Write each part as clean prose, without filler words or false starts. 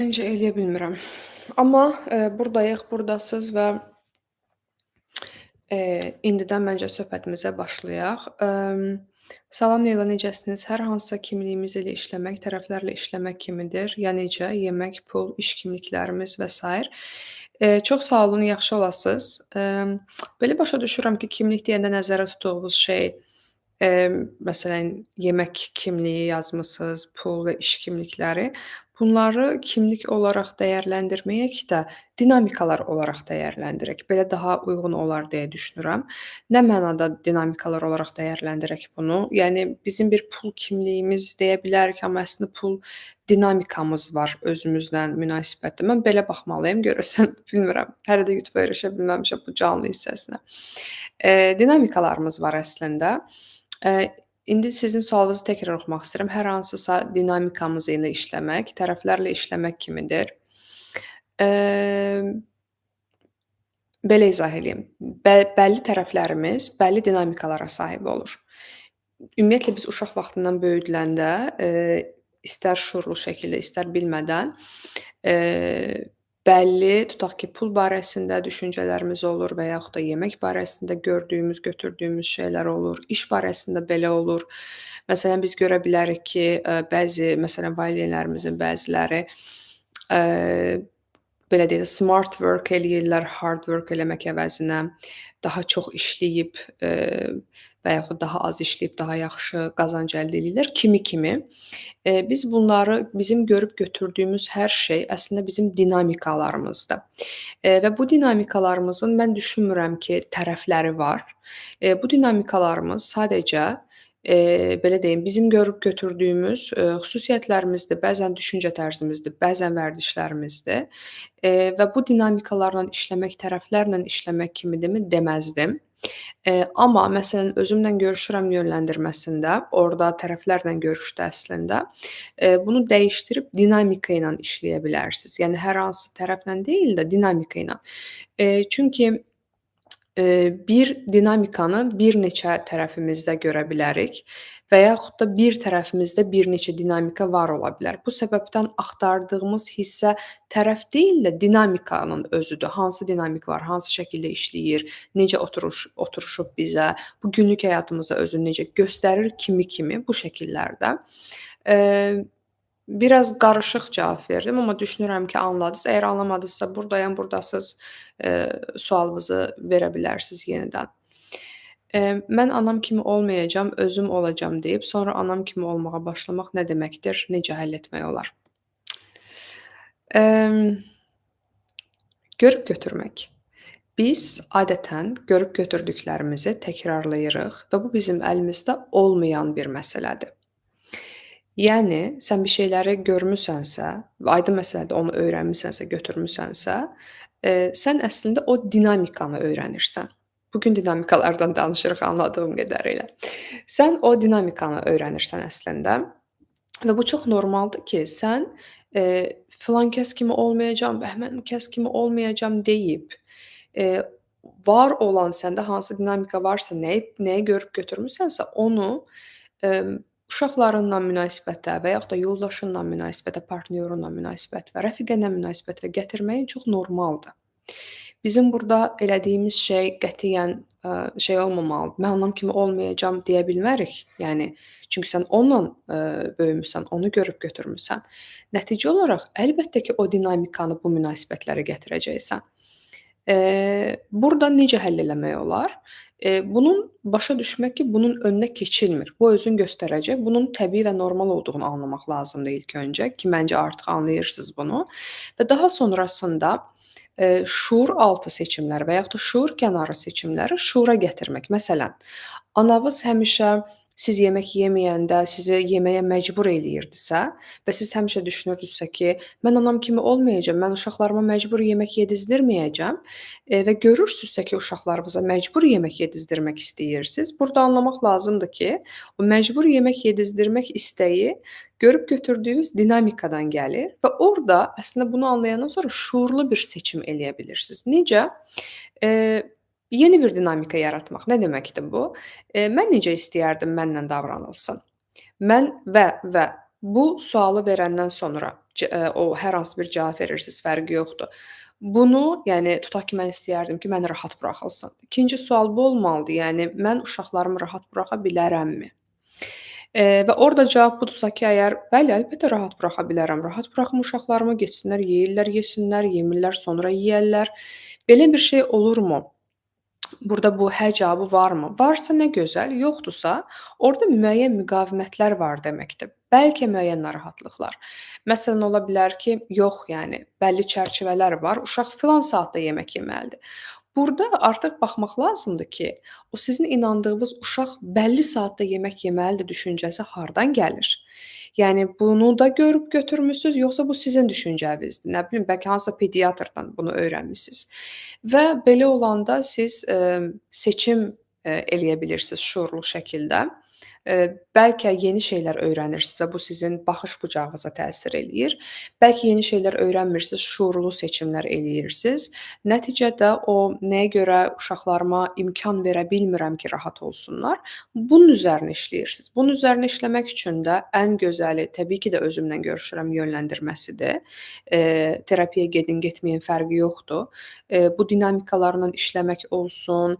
Məncə eləyə bilmirəm. Amma, burdayıq, burdasız və, indidən məncə söhbətimizə başlayaq. Salam Leyla, necəsiniz? Hər hansısa kimliyimiz ilə işləmək, tərəflərlə işləmək kimidir. Ya necə? Yemək, pul, iş kimliklərimiz və sair. Çox sağ olun, yaxşı olasız. Belə başa düşürəm ki, kimlik deyəndə nəzərdə tutduğunuz şey, məsələn, yemək kimliyi yazmısınız, pul və iş kimlikləri. Bunları kimlik olaraq dəyərləndirməyək də, dinamikalar olaraq dəyərləndirək. Belə daha uyğun olar deyə düşünürəm. Nə mənada dinamikalar olaraq dəyərləndirək bunu? Yəni bizim bir pul kimliyimiz deyə bilərik, amma əslində pul dinamikamız var özümüzlə münasibətdə. Mən belə baxmalıyam görəsən, bilmirəm. Hələ də YouTube öyrəşə bilməmişəm bu canlı hissəsinə. Dinamikalarımız var əslində. İndi sizin sualınızı təkrar oxumaq istəyirəm. Hər hansısa dinamikamız ilə işləmək, tərəflərlə işləmək kimidir. Emm, belə izah eləyim. Bəlli tərəflərimiz bəlli dinamikalara sahib olur. Ümumiyyətlə biz uşaq vaxtından böyüdüləndə, istər şuurlu şəkildə, istər bilmədən, eee, bəlli, tutaq ki, pul barəsində düşüncələrimiz olur və yaxud da yemək barəsində gördüyümüz, götürdüyümüz şeylər olur. İş barəsində belə olur. Məsələn, biz görə bilərik ki, bəzi, məsələn, valideynlərimizin bəziləri, eee belə deyək də, smart work eləyirlər, hard work eləmək əvəzinə. Daha çox işləyib, və yaxud daha az işləyib daha yaxşı qazanc əldə eləyirlər. Kimi. Biz bunları, bizim görüb götürdüyümüz hər şey əslində bizim dinamikalarımızdır. Və bu dinamikalarımızın mən düşünmürəm ki, tərəfləri var. Bu dinamikalarımız sadəcə, belə deyim, bizim görüb götürdüyümüz, xüsusiyyətlərimizdir, bəzən düşüncə tərzimizdir, bəzən vərdişlərimizdir. Və bu dinamikalarla işləmək, tərəflərlə işləmək kimidirmi? Deməzdim. Amma məsələn, özümlə görüşürəm yönləndirməsində, orda tərəflərlə görüşdə əslində, bunu dəyişdirib dinamika ilə işləyə bilərsiniz. Yəni hər hansı tərəflə deyil də dinamika ilə. Çünki bir dinamikanı bir neçə tərəfimizdə görə bilərik və yaxud da bir tərəfimizdə bir neçə dinamika var ola bilər. Bu səbəbdən axtardığımız hissə tərəf deyil də dinamikanın özüdür. Hansı dinamika var, hansı şəkildə işləyir, necə oturuşub bizə, bu günlük həyatımıza özünü necə göstərir kimi bu şəkillərdə. Eee Biraz qarışıq cavab verdim, amma düşünürəm ki, anladınız. Əgər anlamadınızsa, burdayam, burdasız, sualınızı verə bilərsiniz yenidən. Mən anam kimi olmayacam, özüm olacam deyib, sonra anam kimi olmağa başlamaq nə deməkdir? Necə həll etmək olar? Emm, Görüb götürmək. Biz adətən görüb götürdüklərimizi təkrarlayırıq və bu bizim əlimizdə olmayan bir məsələdir. Yəni, sən bir şeyləri görmüsənsə və aydın məsələdir, onu öyrənmisənsə, götürmüsənsə, sən əslində o dinamikanı öyrənirsən. Bu gün dinamikalardan danışırıq anladığım qədərilə. Sən o dinamikanı öyrənirsən əslində və bu çox normaldır ki, sən, filan kəs kimi olmayacam, bəhmən kəs kimi olmayacam deyib, eee, var olan səndə hansı dinamika varsa, nəyi görüb götürmüsənsə, onu, emm, uşaqlarınla münasibətə və yaxud da yoldaşınla münasibətə, partnyorunla münasibət və rəfiqənlə münasibətə gətirməyin çox normaldır. Bizim burada elədiyimiz şey qətiyyən, şey olmamalıdır, mən anam kimi olmayacam deyə bilmərik. Yəni, çünki sən onunla, böyümüsən, onu görüb götürmüsən. Nəticə olaraq əlbəttə ki, o dinamikanı bu münasibətlərə gətirəcəksən. Burda necə həll eləmək olar? Bunun başa düşmək ki, bunun önünə keçilmir. Bu özün göstərəcək. Bunun təbii və normal olduğunu anlamaq lazımdır ilk öncə ki, məncə artıq anlayırsınız bunu və daha sonrasında, şuur altı seçimlər və yaxud da şuur kənarı seçimləri şuura gətirmək. Məsələn, anavız həmişə siz yemək yeməyəndə sizi yeməyə məcbur eləyirdisə və siz həmişə düşünürdünüzsə ki, mən anam kimi olmayacam, mən uşaqlarıma məcbur yemək yedizdirməyəcəm, və görürsünüzsə ki, uşaqlarınıza məcbur yemək yedizdirmək istəyirsiniz. Burada anlamaq lazımdır ki, o məcbur yemək yedizdirmək istəyi görüb götürdüyünüz dinamikadan gəlir və orda əslində bunu anlayandan sonra şuurlu bir seçim eləyə bilirsiniz. Necə? Eee, Yeni bir dinamika yaratmaq. Nə deməkdir bu? Mən necə istəyərdim mənlə davranılsın? Mən və bu sualı verəndən sonra o hər hansı bir cavab verirsiniz, fərqi yoxdur. Bunu, yəni tutaq ki, mən istəyərdim ki, məni rahat buraxılsın. İkinci sual bu olmalıdır, yəni mən uşaqlarımı rahat buraxa bilərəmmi? Və orada cavab budursa ki, əgər bəli, əlbəttə rahat buraxa bilərəm. Rahat buraxım uşaqlarımı getsinlər, yeyirlər, yesinlər, yemirlər, sonra yeyərlər. Belə bir şey olurmu? Burada bu hə cavabı varmı? Varsa nə gözəl, yoxdursa, orada müəyyən müqavimətlər var deməkdir. Bəlkə müəyyən narahatlıqlar. Məsələn, ola bilər ki, yox, yəni bəlli çərçivələr var, uşaq filan saatda yemək yeməlidir. Burada artıq baxmaq lazımdır ki, o sizin inandığınız uşaq bəlli saatda yemək yeməlidir düşüncəsi hardan gəlir? Yəni bunu da görüb götürmüsüz, yoxsa bu sizin düşüncənizdir? Nə bilim, bəlkə hansısa pediatrdan bunu öyrənmisiniz. Və belə olanda siz, seçim, eləyə bilirsiniz şuurlu şəkildə. Bəlkə yeni şeylər öyrənirsiniz və bu sizin baxış bucağınıza təsir eləyir. Bəlkə yeni şeylər öyrənmirsiniz, şuurlu seçimlər eləyirsiniz. Nəticədə o nəyə görə uşaqlarıma imkan verə bilmirəm ki, rahat olsunlar, bunun üzərinə işləyirsiniz. Bunun üzərinə işləmək üçün də ən gözəli təbii ki də özümlə görüşürəm yönləndirməsidir. Terapiyaya gedin, getməyin fərqi yoxdur. Bu dinamikalarla işləmək olsun,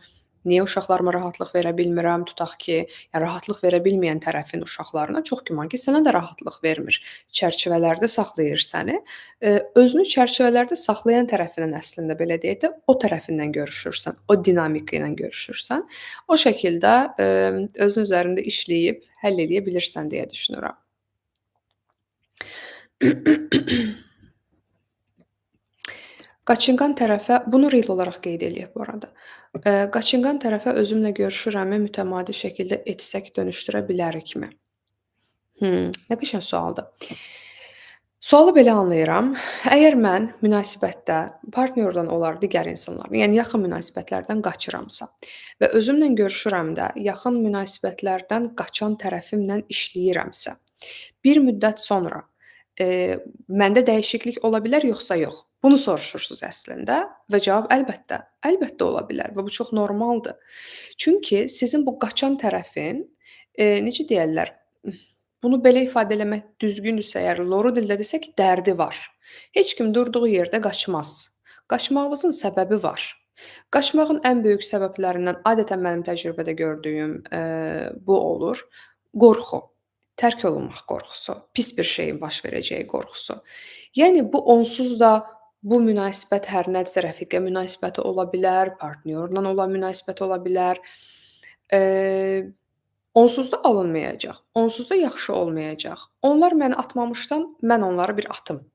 niyə uşaqlarıma rahatlıq verə bilmirəm, tutaq ki, yəni rahatlıq verə bilməyən tərəfin uşaqlarına çox güman ki, sənə də rahatlıq vermir. Çərçivələrdə saxlayır səni. Özünü çərçivələrdə saxlayan tərəfindən əslində belə deyək də, o tərəfindən görüşürsən, o dinamika ilə görüşürsən. O şəkildə, özün üzərində işləyib həll eləyə bilirsən deyə düşünürəm. Qaçınqan tərəfə bunu real olaraq qeyd eləyək bu arada. Qaçınqan tərəfə özümlə görüşürəmmi mütəmadi şəkildə etsək dönüşdürə bilərikmi? Nə qəşəng sualdır. Sualı belə anlayıram. Əgər mən münasibətdə partnyordan olar digər insanlardan, yəni yaxın münasibətlərdən qaçıramsa və özümlə görüşürəm də, yaxın münasibətlərdən qaçan tərəfimlə işləyirəmsə, bir müddət sonra, məndə dəyişiklik ola bilər yoxsa yox? Bunu soruşursunuz əslində və cavab əlbəttə, əlbəttə ola bilər və bu çox normaldır. Çünki sizin bu qaçan tərəfin, necə deyərlər, bunu belə ifadə eləmək düzgündürsə əgər loru dildə desək ki, dərdi var. Heç kim durduğu yerdə qaçmaz. Qaçmağımızın səbəbi var. Qaçmağın ən böyük səbəblərindən adətən mənim təcrübədə gördüyüm, bu olur. Qorxu, tərk olunmaq qorxusu, pis bir şeyin baş verəcəyi qorxusu. Yəni bu onsuz da bu münasibət hər nədirsə rəfiqə münasibəti ola bilər, partnyorla olan münasibət ola bilər. Eee Onsuz da alınmayacaq, onsuz da yaxşı olmayacaq. Onlar məni atmamışdan mən onları bir atım.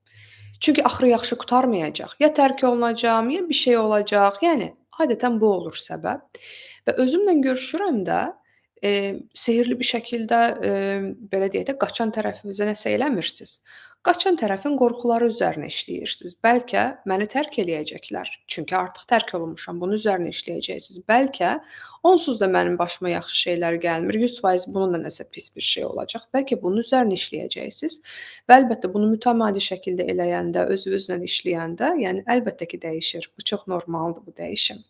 Çünki axırı yaxşı qurtarmayacaq. Ya tərk olunacam, ya bir şey olacaq. Yəni adətən bu olur səbəb. Və özümlə görüşürəm də, sehrli bir şəkildə, belə deyək də, qaçan tərəfinizə nəsə eləmirsiniz. Qaçan tərəfin qorxuları üzərinə işləyirsiniz. Bəlkə məni tərk eləyəcəklər, çünki artıq tərk olunmuşam, bunun üzərinə işləyəcəksiniz. Bəlkə onsuz da mənim başıma yaxşı şeylər gəlmir, 100% bunun da nəsə pis bir şey olacaq. Bəlkə bunun üzərinə işləyəcəksiniz və əlbəttə bunu mütəmadi şəkildə eləyəndə, özünüzlə işləyəndə, yəni əlbəttə ki, dəyişir. Bu çox normaldır bu dəyişim.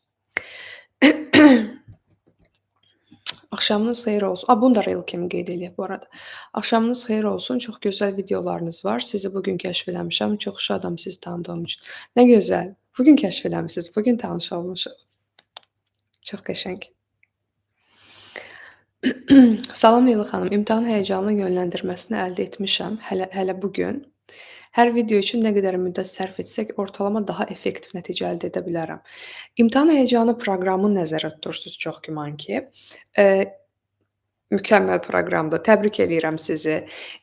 Axşamınız xeyir olsun. Bunu da reel kimi qeyd eləyək bu arada. Axşamınız xeyir olsun. Çox gözəl videolarınız var. Sizi bu gün kəşf eləmişəm. Çox şadam sizi tanıdığım üçün. Nə gözəl. Bu gün kəşf eləmisiniz. Bu gün tanış olmuşuq. Çox qəşəng. Salam Leyla xanım. İmtahan həyəcanlı yönləndirməsini əldə etmişəm. Hələ bu gün. Hər video üçün nə qədər müddət sərf etsək, ortalama daha effektiv nəticə əldə edə bilərəm. İmtahan həyəcanı proqramını nəzərdə tutursunuz çox güman ki. Mükəmməl proqramdır. Təbrik eləyirəm sizi.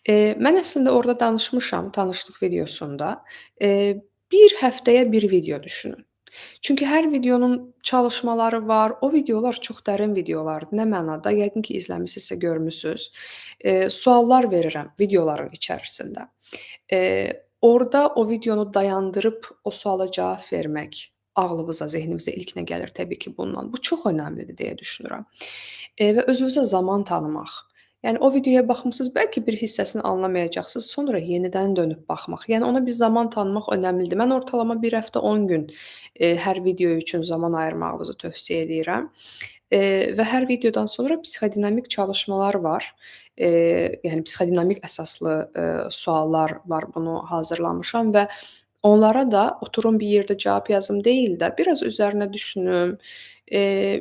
Mən əslində orada danışmışam tanışlıq videosunda. Bir həftəyə bir video düşünün. Çünki hər videonun çalışmaları var. O videolar çox dərin videolardır. Nə mənada? Yəqin ki, izləmisinizsə görmüsüz. Suallar verirəm videoların içərisində. Orada o videonu dayandırıb o suala cavab vermək ağlımıza, zehnimizə ilk nə gəlir təbii ki, bundan. Bu çox önəmlidir deyə düşünürəm. Və özünüzə zaman tanımaq. Yəni o videoya baxmısınız, bəlkə bir hissəsini anlamayacaqsınız, sonra yenidən dönüb baxmaq. Yəni ona bir zaman tanımaq önəmlidir. Mən ortalama 1 həftə 10 gün hər video üçün zaman ayırmağınızı tövsiyə edirəm. Və hər videodan sonra psixodinamik çalışmalar var. Yəni psixodinamik əsaslı, suallar var, bunu hazırlamışam və onlara da oturum bir yerdə cavab yazım deyil də, biraz üzərinə düşünüm,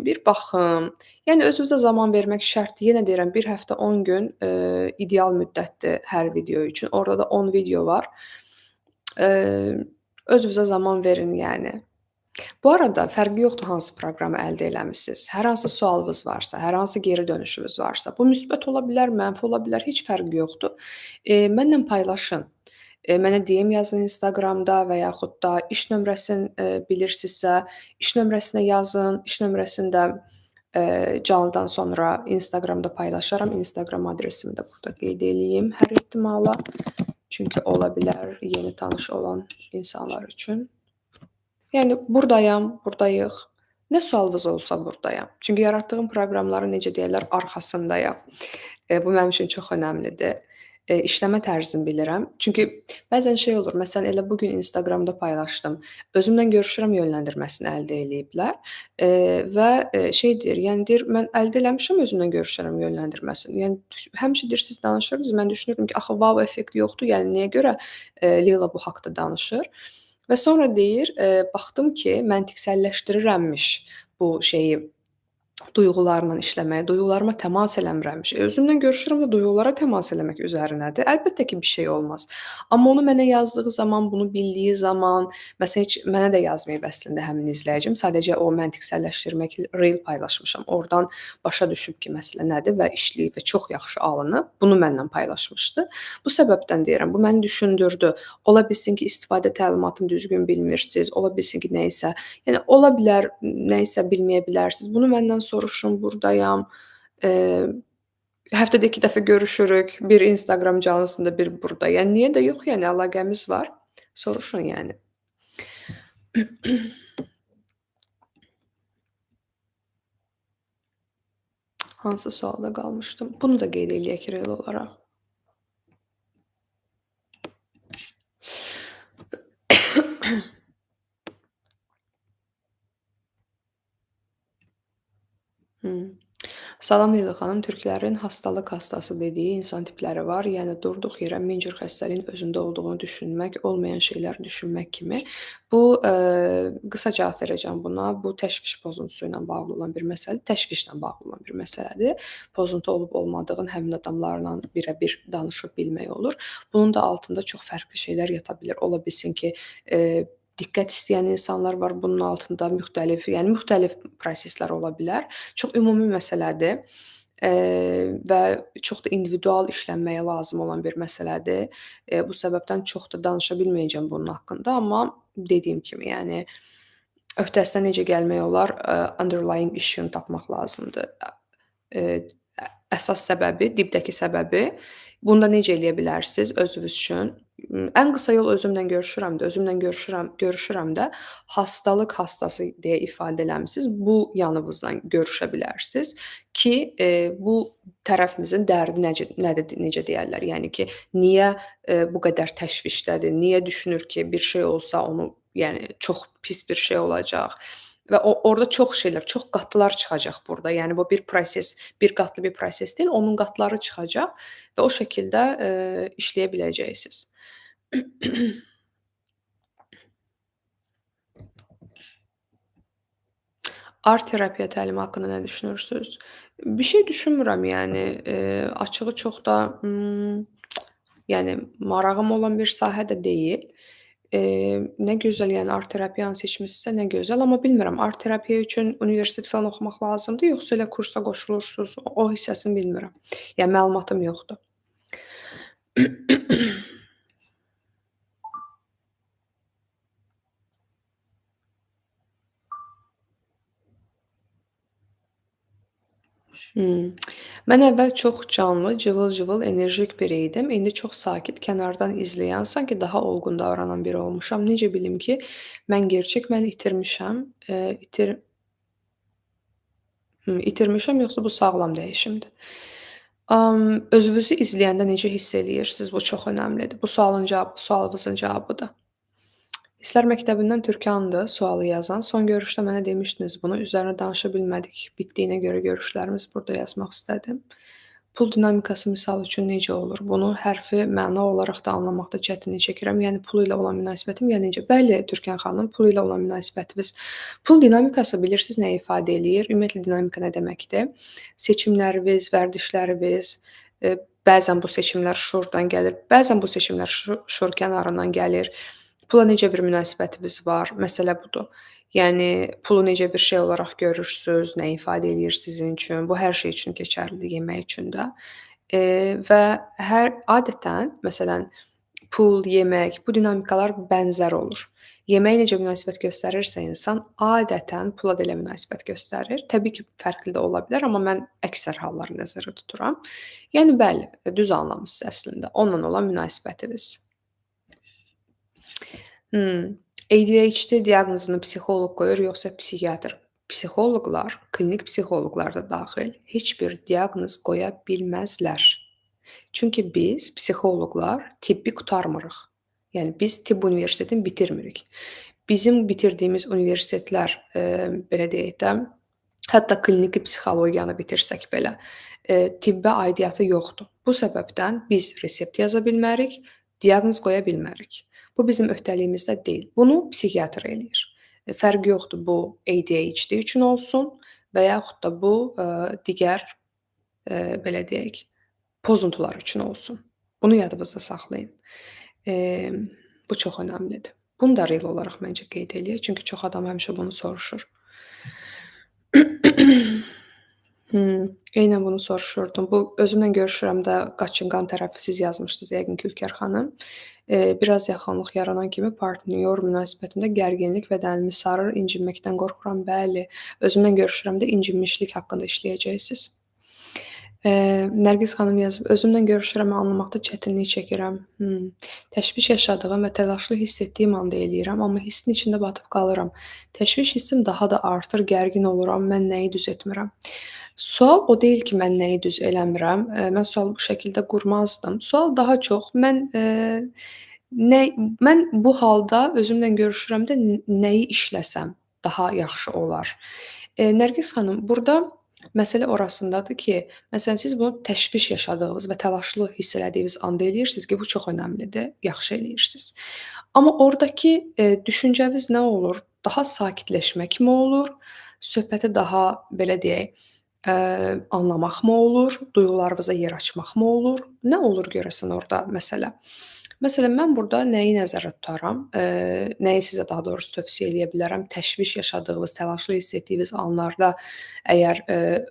bir baxım. Yəni özünüzə zaman vermək şərtdir. Yenə deyirəm, 1 həftə 10 gün, ideal müddətdir hər video üçün. Orada da 10 video var. Eee, Özünüzə zaman verin yəni. Bu arada fərqi yoxdur hansı proqramı əldə eləmisiniz. Hər hansı sualınız varsa, hər hansı geri dönüşünüz varsa, bu müsbət ola bilər, mənfi ola bilər, heç fərqi yoxdur. Mənlə paylaşın. Mənə DM yazın Instagramda və yaxud da iş nömrəsini, bilirsinizsə, iş nömrəsinə yazın. İş nömrəsini də, canlıdan sonra Instagramda paylaşaram. Instagram adresimi də burada qeyd eləyim hər ehtimala. Çünki ola bilər yeni tanış olan insanlar üçün. Yəni burdayam, burdayıq. Nə sualınız olsa burdayam. Çünki yaratdığım proqramların necə deyərlər, arxasındayam. Bu mənim üçün çox önəmlidir. İşləmə tərzimi bilirəm. Çünki bəzən şey olur, məsələn, elə bu gün Instagramda paylaşdım. Özümlə görüşürəm yönləndirməsini əldə eləyiblər, və, şey deyir, yəni deyir, mən əldə eləmişəm özümlə görüşərəm yönləndirməsini. Yəni həmişə deyir, siz danışırdınız, mən düşünürdüm ki, axı vau effekti yoxdur, yəni nəyə görə, Leyla bu haqda danışır? Və sonra deyir, baxdım ki, məntiqsəlləşdirirəmmiş bu şeyi, duyğularla işləməyi, duyğularıma təmas eləmirəmmiş. Özümlə görüşürəm də duyğulara təmas eləmək üzərinədir. Əlbəttə ki, bir şey olmaz. Amma onu mənə yazdığı zaman, bunu bildiyi zaman, məsələn, heç mənə də yazmayıb əslində həmin izləyicim. Sadəcə o məntiqsəlləşdirmək reel paylaşmışam. Oradan başa düşüb ki, məsələ nədir və işləyib və çox yaxşı alınıb. Bunu mənlə paylaşmışdı. Bu səbəbdən deyirəm, bu məni düşündürdü. Ola bilsin ki, istifadə təlimatını düzgün bilmirsiniz, ola bilsin ki, nəyisə, yəni ola bilər, nəyisə bilməyə bilərsiniz. Bunu məndən soruşun, burdayam. Eee, Həftədə 2 dəfə görüşürük. Bir Instagram canlısında, bir burada. Yəni niyə də yox, yəni əlaqəmiz var. Soruşun yəni. Hansı sualda qalmışdım? Bunu da qeyd eləyək reel olaraq. Hımm. Salam Leyla xanım. Türklərin hastalıq hastası dediyi insan tipləri var. Yəni durduq yerə min cür xəstəliyin özündə olduğunu düşünmək, olmayan şeylər düşünmək kimi. Bu, qısa cavab verəcəm buna. Bu təşviş pozuntusu ilə bağlı olan bir məsələdir. Təşvişlə bağlı olan bir məsələdir. Pozuntu olub-olmadığını həmin adamlarla birə-bir danışıb bilmək olur. Bunun da altında çox fərqli şeylər yata bilər. Ola bilsin ki, diqqət istəyən insanlar var bunun altında müxtəlif, yəni müxtəlif proseslər ola bilər. Çox ümumi məsələdir, və çox da individual işlənməyə lazım olan bir məsələdir. Bu səbəbdən çox da danışa bilməyəcəm bunun haqqında, amma dediyim kimi, yəni öhdəsindən necə gəlmək olar, underlying issue-nu tapmaq lazımdır. Eee, Əsas səbəbi, dibdəki səbəbi, bunu da necə eləyə bilərsiniz özünüz üçün? Ən qısa yol özümlə görüşürəm də, görüşürəm də, hastalıq hastası deyə ifadə eləmisiniz. Bu yanınızdan görüşə bilərsiniz ki, bu tərəfimizin dərdi nədir, necə deyərlər, yəni ki, niyə, bu qədər təşvişdədir, niyə düşünür ki, bir şey olsa onu, yəni çox pis bir şey olacaq. Və orda çox şeylər, çox qatlar çıxacaq burda. Yəni bu bir proses, bir qatlı bir proses deyil, onun qatları çıxacaq və o şəkildə, işləyə biləcəksiniz. Art terapiya təlimi haqqında nə düşünürsünüz? Bir şey düşünmürəm, yəni, açığı çox da, yəni marağım olan bir sahə də deyil. Nə gözəl, yəni art terapiyanı seçmisinizsə nə gözəl, amma bilmirəm, art terapiya üçün universitet falan oxumaq lazımdır, yoxsa elə kursa qoşulursunuz? O hissəsini bilmirəm. Yəni məlumatım yoxdur. Hımm. Mən əvvəl çox canlı, cıvıl-cıvıl, enerjik biri idim. İndi çox sakit, kənardan izləyən, sanki daha olğun davranan biri olmuşam. Necə bilim ki, mən gerçək məni itirmişəm, itirmişəm, yoxsa bu sağlam dəyişimdir? Özünüzü izləyəndə necə hiss eləyirsiniz? Bu çox önəmlidir. Bu sualınızın cavabıdır. Hisslər məktəbindən Türkandır sualı yazan. Son görüşdə mənə demişdiniz bunu. Üzərinə danışa bilmədik. Bitdiyinə görə görüşlərimiz burada yazmaq istədim. Pul dinamikası misal üçün necə olur? Bunu hərfi məna olaraq da anlamaqda çətinlik çəkirəm. Yəni pul ilə olan münasibətim ya necə? Bəli, Türkan xanım, pul ilə olan münasibətiniz. Pul dinamikası bilirsiniz nə ifadə eləyir? Ümumiyyətlə dinamika nə deməkdir? Seçimləriniz, vərdişləriniz, bəzən bu seçimlər şuurdan gəlir, bəzən bu seçimlər şuur kənarından gəlir. Pula necə bir münasibətiniz var? Məsələ budur. Yəni pulu necə bir şey olaraq görürsüz, nə ifadə eləyir sizin üçün? Bu hər şey üçün keçərlidir, yemək üçün də. Və adətən, məsələn, pul, yemək, bu dinamikalar bənzər olur. Yeməyə necə münasibət göstərirsə insan, adətən pula da elə münasibət göstərir. Təbii ki, fərqli də ola bilər, amma mən əksər halları nəzərdə tuturam. Yəni bəli, düz anlamısınız əslində. Onunla olan münasibətiniz. ADHD diaqnozunu psixoloq qoyur, yoxsa psixiatr? Psixoloqlar, klinik psixoloqlar da daxil heç bir diaqnoz qoya bilməzlər. Çünki biz psixoloqlar tibbi qurtarmırıq. Yəni biz tibb universitetini bitirmirik. Bizim bitirdiyimiz universitetlər, belə deyək də, hətta kliniki psixologiyanı bitirsək belə, tibbə aidiyyatı yoxdur. Bu səbəbdən biz resept yaza bilmərik, diaqnoz qoya bilmərik. Bu bizim öhdəliyimizdə deyil. Bunu psixiatr eləyir. Fərqi yoxdur bu ADHD üçün olsun və yaxud da bu, digər, belə deyək, pozuntular üçün olsun. Bunu yadınızda saxlayın. Bu çox önəmlidir. Bunu da real olaraq məncə qeyd eləyək, çünki çox adam həmişə bunu soruşur. Eynən bunu soruşurdum. Bu özümlə görüşürəmdə qaçınqan tərəfi siz yazmışdınız yəqin ki, Ülkər xanım. Biraz yaxınlıq yaranan kimi partnyor münasibətimdə gərginlik bədənimi sarır, incinməkdən qorxuram. Bəli, özümlə görüşürəmdə incinmişlik haqqında işləyəcəksiniz. Nərgiz xanım yazıb, özümlə görüşürəm, anlamaqda çətinlik çəkirəm. Təşviş yaşadığım və təlaşlı hiss etdiyim anda eləyirəm, amma hissin içində batıb qalıram. Təşviş hissim daha da artır, gərgin oluram, mən nəyi düz etmirəm? Sual o deyil ki, mən nəyi düz eləmirəm. Mən sualı bu şəkildə qurmazdım. Sual daha çox mən bu halda özümlə görüşürəmdə nəyi işləsəm daha yaxşı olar? Nərgiz xanım, burda məsələ orasındadır ki, məsələn, siz bunu təşviş yaşadığınız və təlaşlı hiss elədiyiniz anda eləyirsiniz ki, bu çox önəmlidir, yaxşı eləyirsiniz. Amma ordakı, düşüncəniz nə olur? Daha sakitləşməkmi olur? Söhbəti daha, belə deyək, anlamaqmı olur? Duyğularınıza yer açmaqmı olur? Nə olur görəsən orda məsələ? Məsələn, mən burada nəyi nəzərdə tutaram, nəyi sizə daha doğrusu tövsiyə eləyə bilərəm? Təşviş yaşadığınız, təlaşlı hiss etdiyiniz anlarda əgər,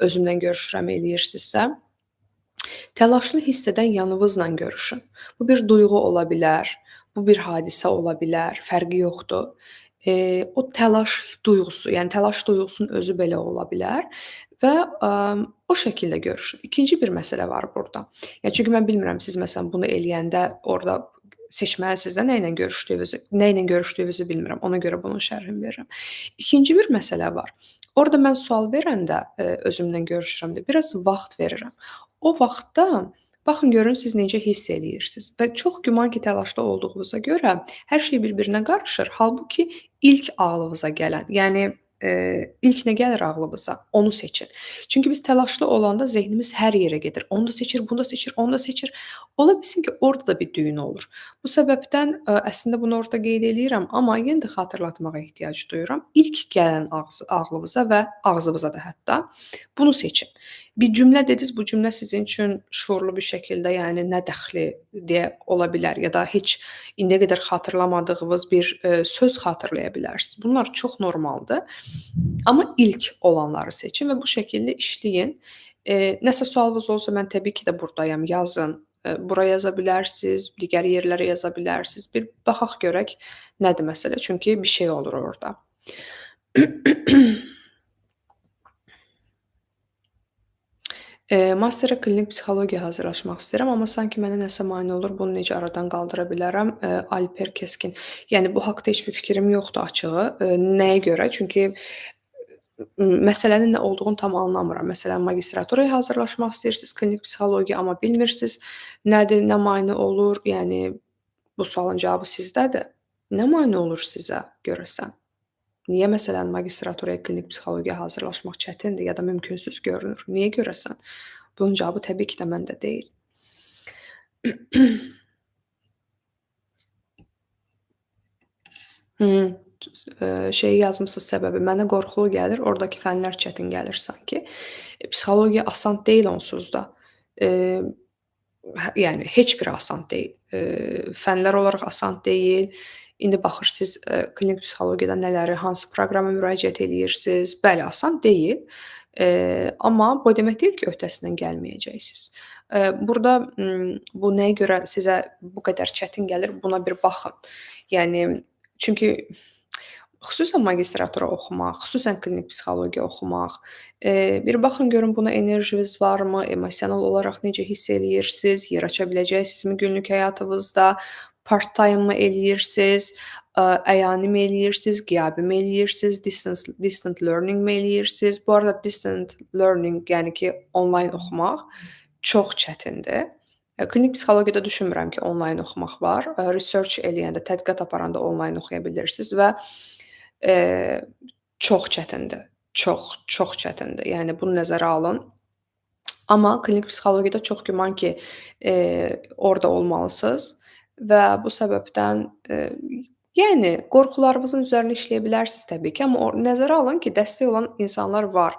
özümlə görüşürəm eləyirsinizsə, təlaşlı hiss edən yanınızla görüşün. Bu bir duyğu ola bilər, bu bir hadisə ola bilər, fərqi yoxdur. O təlaş duyğusu, yəni təlaş duyğusunun özü belə ola bilər və, o şəkildə görüşün. İkinci bir məsələ var burda. Yəni çünki mən bilmirəm siz məsələn bunu eləyəndə orda seçməlisiniz də nə ilə görüşdüyünüzü bilmirəm. Ona görə bunun şərhini verirəm. İkinci bir məsələ var. Orda mən sual verəndə, özümlə görüşürəmdə biraz vaxt verirəm. O vaxtda baxın görün siz necə hiss eləyirsiniz və çox güman ki, təlaşda olduğunuza görə hər şey bir-birinə qarışır. Halbuki ilk ağlınıza gələn, yəni, ilk nə gəlir ağlınıza, onu seçin. Çünki biz təlaşlı olanda zehnimiz hər yerə gedir. Onu da seçir, bunu da seçir, onu da seçir. Ola bilsin ki, orada da bir düyün olur. Bu səbəbdən, əslində bunu orada qeyd eləyirəm, amma yenə də xatırlatmağa ehtiyac duyuram. İlk gələn ağlınıza və ağzınıza da hətta bunu seçin. Bir cümlə dediniz, bu cümlə sizin üçün şuurlu bir şəkildə, yəni nə dəxli deyə ola bilər ya da heç indiyə qədər xatırlamadığınız bir, söz xatırlaya bilərsiniz. Bunlar çox normaldır. Amma ilk olanları seçin və bu şəkildə işləyin. Nəsə sualınız olsa mən təbii ki də burdayam, yazın. Bura yaza bilərsiniz, digər yerlərə yaza bilərsiniz. Bir baxaq görək nədir məsələ, çünki bir şey olur orda. Masterə klinik psixologiya hazırlaşmaq istəyirəm, amma sanki mənə nəsə mane olur, bunu necə aradan qaldıra bilərəm? Alper Keskin. Yəni bu haqda heç bir fikrim yoxdur açığı. Nəyə görə? Çünki məsələnin nə olduğunu tam anlamıram. Məsələn, magistraturaya hazırlaşmaq istəyirsiniz, klinik psixologiya, amma bilmirsiniz nədir, nə mane olur? Yəni bu sualın cavabı sizdədir. Nə mane olur sizə görəsən? Niyə məsələn magistraturaya klinik psixologiyaya hazırlaşmaq çətindir ya da mümkünsüz görünür? Niyə görəsən? Bunun cavabı təbii ki də məndə deyil. Hımm, şeyi yazmısınız səbəbi. Mənə qorxulu gəlir, ordakı fənlər çətin gəlir sanki. Psixologiya asan deyil onsuz da. Eee, yəni heç biri asan deyil. Fənlər olaraq asan deyil. İndi baxırsınız, klinik psixologiyada nələri, hansı proqrama müraciət eləyirsiniz. Bəli, asan deyil. Amma bu o demək deyil ki, öhdəsindən gəlməyəcəksiniz. Burda, bu nəyə görə sizə bu qədər çətin gəlir, buna bir baxın. Yəni çünki xüsusən magistratura oxumaq, xüsusən klinik psixologiya oxumaq, bir baxın görün buna enerjiniz varmı, emosional olaraq necə hiss eləyirsiniz, yer aça biləcəksinizmi günlük həyatınızda, part-time-mı eləyirsiz, əyani-mi eləyirsiz, qiyabi-mi eləyirsiz, distant learning-mi eləyirsiz? Bu arada distant learning, yəni ki, onlayn oxumaq çox çətindir. Klinik psixologiyada düşünmürəm ki, onlayn oxumaq var. Research eləyəndə, tədqiqat aparanda onlayn oxuya bilirsiniz və, eee, çox çətindir. Çox çətindir. Yəni bunu nəzərə alın. Amma klinik psixologiyada çox güman ki, orada olmalısınız və bu səbəbdən, yəni qorxularınızın üzərində işləyə bilərsiniz təbii ki, amma nəzərə alın ki, dəstək olan insanlar var.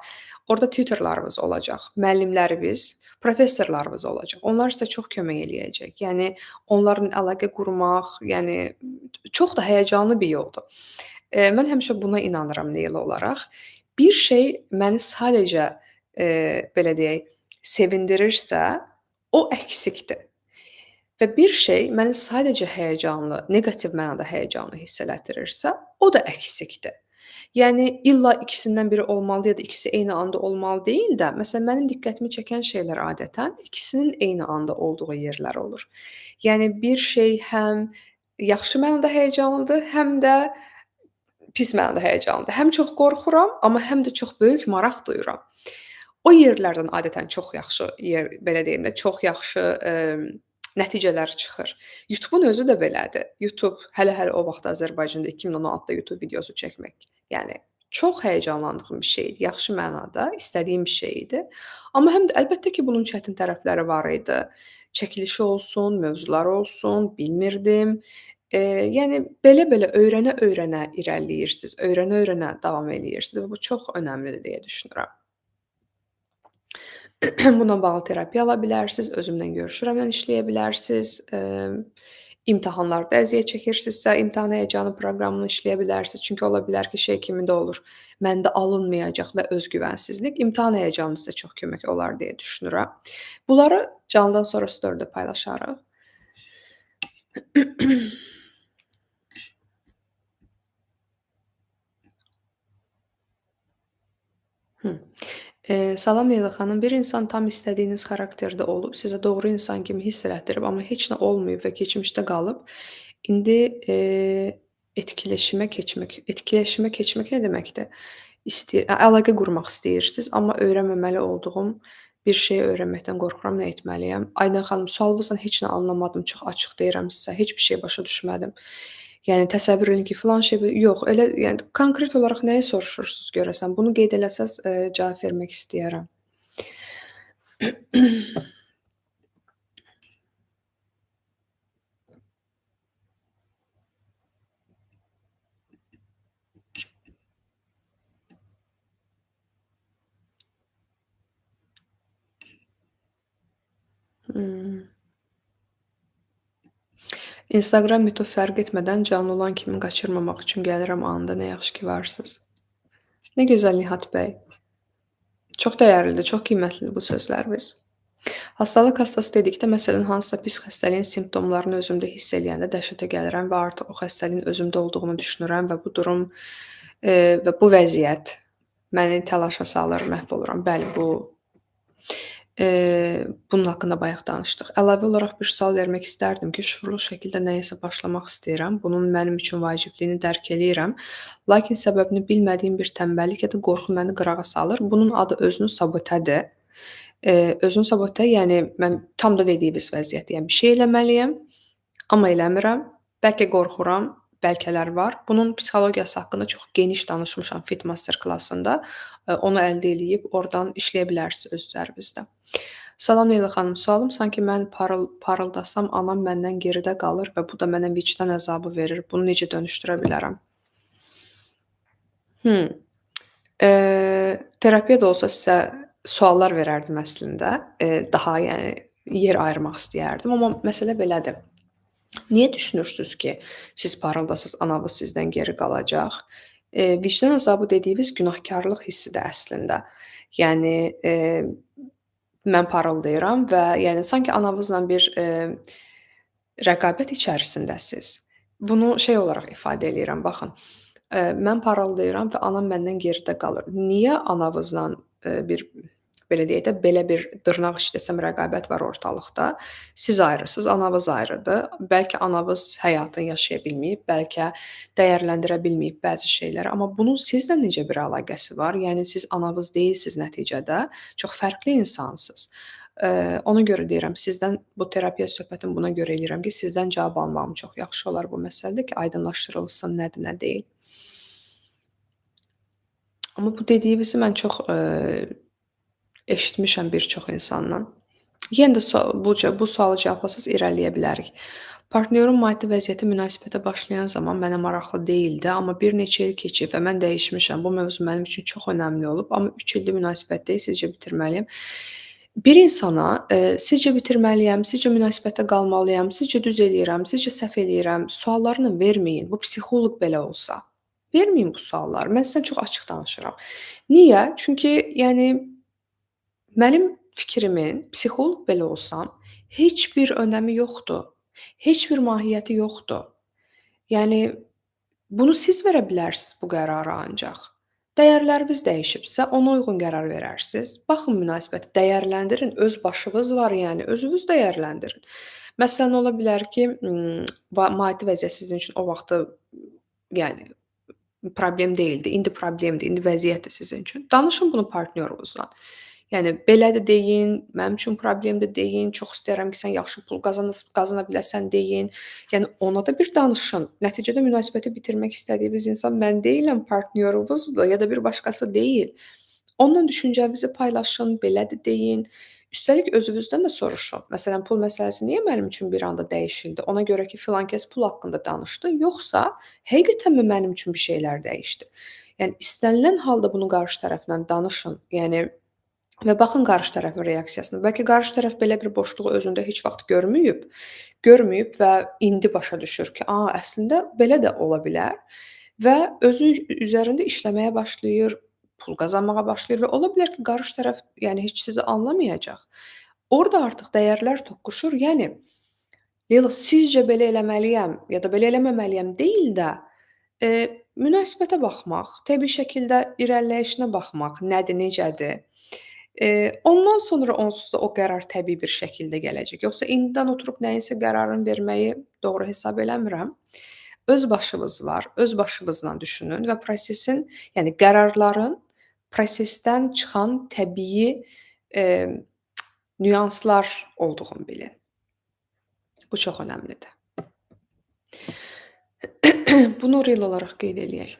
Orada tutorlarınız olacaq, müəllimləriniz, professorlarınız olacaq. Onlar sizə çox kömək eləyəcək. Yəni onlarla əlaqə qurmaq, yəni çox da həyəcanlı bir yoldur. Mən həmişə buna inanıram Leyla olaraq. Bir şey məni sadəcə, belə deyək, sevindirirsə, o əksikdir. Və bir şey məni sadəcə həyəcanlı, neqativ mənada həyəcanlı hiss elətdirirsə, o da əksikdir. Yəni illa ikisindən biri olmalı ya da ikisi eyni anda olmalı deyil də, məsələn, mənim diqqətimi çəkən şeylər adətən ikisinin eyni anda olduğu yerlər olur. Yəni bir şey həm yaxşı mənada həyəcanlıdır, həm də pis mənada həyəcanlıdır. Həm çox qorxuram, amma həm də çox böyük maraq duyuram. O yerlərdən adətən çox yaxşı belə deyim də, çox yaxşı, nəticələr çıxır. YouTube-un özü də belədir. YouTube hələ o vaxt Azərbaycanda 2016-da YouTube videosu çəkmək, yəni çox həyəcanlandığım bir şey idi, yaxşı mənada istədiyim bir şey idi. Amma həm də əlbəttə ki, bunun çətin tərəfləri var idi. Çəkilişi olsun, mövzuları olsun, bilmirdim. Yəni belə-belə öyrənə-öyrənə irəliləyirsiniz, öyrənə-öyrənə davam eləyirsiniz və bu çox önəmlidir deyə düşünürəm. Bununla bağlı terapiya ala bilərsiniz, özümlə görüşürəmlə işləyə bilərsiniz. İmtahanlarda əziyyət çəkirsinizsə, imtahan həyəcanı proqramını işləyə bilərsiniz. Çünki ola bilər ki, şey kimində olur, məndə alınmayacaq və özgüvənsizlik. İmtahan həyəcanı sizə çox kömək olar deyə düşünürəm. Bunları canlıdan sonra story-də paylaşarıq. Hı. Salam Leyla xanım. Bir insan tam istədiyiniz xarakterdə olub, sizə doğru insan kimi hiss elətdirib, amma heç nə olmayıb və keçmişdə qalıb. İndi, etkiləşimə keçmək nə deməkdir? Əlaqə qurmaq istəyirsiniz, amma öyrənməməli olduğum bir şeyi öyrənməkdən qorxuram, nə etməliyəm? Aydan xanım, sualınızdan heç nə anlamadım, çox açıq deyirəm sizə, heç bir şey başa düşmədim. Yəni təsəvvür edin ki, filan şey yox, elə yəni konkret olaraq nəyi soruşursunuz görəsən? Bunu qeyd eləsəz, cavab vermək istəyərəm. Hımm. Instagram, YouTube fərq etmədən canlı olan kimi qaçırmamaq üçün gəlirəm anında. Nə yaxşı ki varsınız. Nə gözəl Nihat bəy. Çox dəyərlidir, çox qiymətlidir bu sözləriniz. Hastalıq hassas dedikdə, məsələn, hansısa pis xəstəliyin simptomlarını özümdə hiss eləyəndə dəhşətə gəlirəm və artıq o xəstəliyin özümdə olduğunu düşünürəm və bu durum, və bu vəziyyət məni təlaşa salır, məhv oluram. Bəli, bunun haqqında bayaq danışdıq. Əlavə olaraq bir sual vermək istərdim ki, şüurlu şəkildə nəyisə başlamaq istəyirəm. Bunun mənim üçün vacibliyini dərk eləyirəm. Lakin səbəbini bilmədiyim bir tənbəllik ya da qorxu məni qırağa salır. Bunun adı özünü sabotədir. Özünü sabotə, yəni mən tam da dediyiniz vəziyyət, yəni bir şey eləməliyəm, amma eləmirəm. Bəlkə qorxuram, bəlkələr var. Bunun psixologiyası haqqında çox geniş danışmışam Fit Master klassında. Onu əldə eləyib oradan işləyə bilərsiniz öz üzərinizdə. Salam Leyla xanım, sualım sanki mən parıldasam anam məndən geridə qalır və bu da mənə vicdan əzabı verir. Bunu necə dönüşdürə bilərəm? Hımm. Terapiya da olsa sizə suallar verərdim əslində. Daha yəni yer ayırmaq istəyərdim, amma məsələ belədir. Niyə düşünürsünüz ki, siz parıldasız, anavız sizdən geri qalacaq? Vicdan əzabı dediyimiz günahkarlıq hissidir əslində. Yəni, mən parıldayıram və yəni sanki anavızla bir, rəqabət içərisindəsiz. Bunu şey olaraq ifadə eləyirəm, baxın, mən parıldayıram və anam məndən geridə qalır. Niyə anavızla, bir belə deyək də, belə bir dırnaq içi desəm rəqabət var ortalıqda. Siz ayrısınız, anavız ayrıdır. Bəlkə anavız həyatını yaşaya bilməyib, bəlkə dəyərləndirə bilməyib bəzi şeyləri, amma bunun sizlə necə bir əlaqəsi var? Yəni siz anavız deyilsiniz nəticədə, çox fərqli insansınız. Ona görə deyirəm, sizdən bu terapiya söhbətini buna görə eləyirəm ki, sizdən cavab almağım çox yaxşı olar bu məsələdə ki, aydınlaşdırılsın nədir, nə deyil. Amma bu dediyinizi mən çox, eşitmişəm bir çox insandan. Yenə də bu sualı cavablasaz irəliləyə bilərik. Partnyorun maddi vəziyyəti münasibətə başlayan zaman mənə maraqlı deyildi, amma bir neçə il keçib və mən dəyişmişəm. Bu mövzu mənim üçün çox önəmli olub, amma 3 ildir münasibətdəyik, sizcə bitirməliyəm? Bir insana, sizcə bitirməliyəm, sizcə münasibətdə qalmalıyam, sizcə düz eləyirəm, sizcə səhv eləyirəm suallarını verməyin. Bu psixoloq belə olsa. Verməyin bu sualları. Mən sizə çox açıq danışıram. Niyə? Çünki yəni mənim fikrimin psixoloq belə olsam, heç bir önəmi yoxdur. Heç bir mahiyyəti yoxdur. Yəni bunu siz verə bilərsiniz bu qərarı ancaq. Dəyərləriniz dəyişibsə, ona uyğun qərar verərsiniz. Baxın münasibəti dəyərləndirin, öz başınız var yəni, özünüz dəyərləndirin. Məsələn, ola bilər ki, maddi vəziyyət sizin üçün o vaxtı yəni problem deyildi, indi problemdir, indi vəziyyətdir sizin üçün. Danışın bunu partnyorunuzla. Yəni belədir deyin, mənim üçün problemdir deyin, çox istəyirəm ki, sən yaxşı pul qazana biləsən deyin. Yəni ona da bir danışın. Nəticədə münasibəti bitirmək istədiyiniz insan mən deyiləm, partnyorunuzdur ya da bir başqası deyil. Onunla düşüncənizi paylaşın, belədir deyin. Üstəlik özünüzdən də soruşun. Məsələn, pul məsələsi niyə mənim üçün bir anda dəyişildi? Ona görə ki, filankəs pul haqqında danışdı, yoxsa həqiqətənmi mənim üçün bir şeylər dəyişdi? Yəni istənilən halda bunu qarşı tərəflə danışın. Yəni və baxın qarşı tərəfin reaksiyasına. Bəlkə qarşı tərəf belə bir boşluğu özündə heç vaxt görməyib və indi başa düşür ki, əslində belə də ola bilər və özü üzərində işləməyə başlayır, pul qazanmağa başlayır və ola bilər ki, qarşı tərəf yəni heç sizi anlamayacaq. Orda artıq dəyərlər toqquşur. Yəni Leyla, sizcə belə eləməliyəm ya da belə eləməməliyəm deyil də, münasibətə baxmaq, təbii şəkildə irəliləyişinə baxmaq, nədir, necədir? Ondan sonra onsuz da o qərar təbii bir şəkildə gələcək. Yoxsa indidən oturub nəyinsə qərarını verməyi doğru hesab eləmirəm. Öz başınız var, öz başınızla düşünün və prosesin, yəni qərarların prosesdən çıxan təbii, emm, nüanslar olduğunu bilin. Bu çox önəmlidir. Bunu real olaraq qeyd eləyək.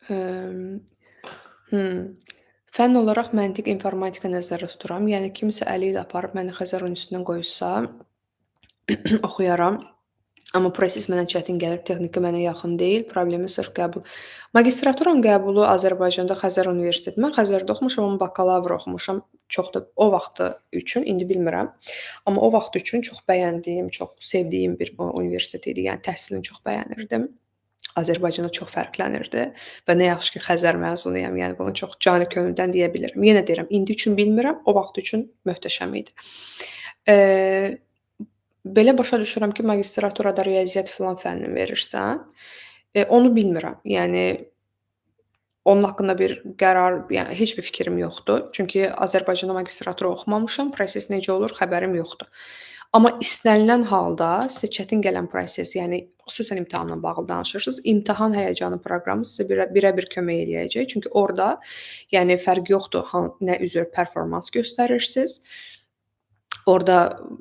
Emm, hımm. Fənn olaraq məntiq, informatika nəzərdə tuturam. Yəni kimsə əli ilə aparıb məni Xəzər Universitetinə qoysa oxuyaram. Amma proses mənə çətin gəlir, texniki mənə yaxın deyil. Problemi sırf qəbul. Magistraturanın qəbulu Azərbaycanda Xəzər Universiteti. Mən Xəzərdə oxumuşam, amma bakalavr oxumuşam. Çox da o vaxtı üçün, indi bilmirəm. Amma o vaxt üçün çox bəyəndiyim, çox sevdiyim bir universitet idi. Yəni təhsilini çox bəyənirdim. Azərbaycanda çox fərqlənirdi və nə yaxşı ki, Xəzər məzunuyam. Yəni bunu çox canı könüldən deyə bilərəm. Yenə deyirəm, indi üçün bilmirəm, o vaxt üçün möhtəşəm idi. Eee Belə başa düşürəm ki, magistraturada riyaziyyat filan fənnini verirsən. Onu bilmirəm. Yəni onun haqqında bir qərar, yəni heç bir fikrim yoxdur. Çünki Azərbaycanda magistratura oxumamışam, proses necə olur xəbərim yoxdur. Amma istənilən halda sizə çətin gələn proses, yəni xüsusən imtahanla bağlı danışırsınız, imtahan həyəcanı proqramı sizə birə-bir kömək eləyəcək. Çünki orda, yəni fərq yoxdur, nə üzr performans göstərirsiniz. Orda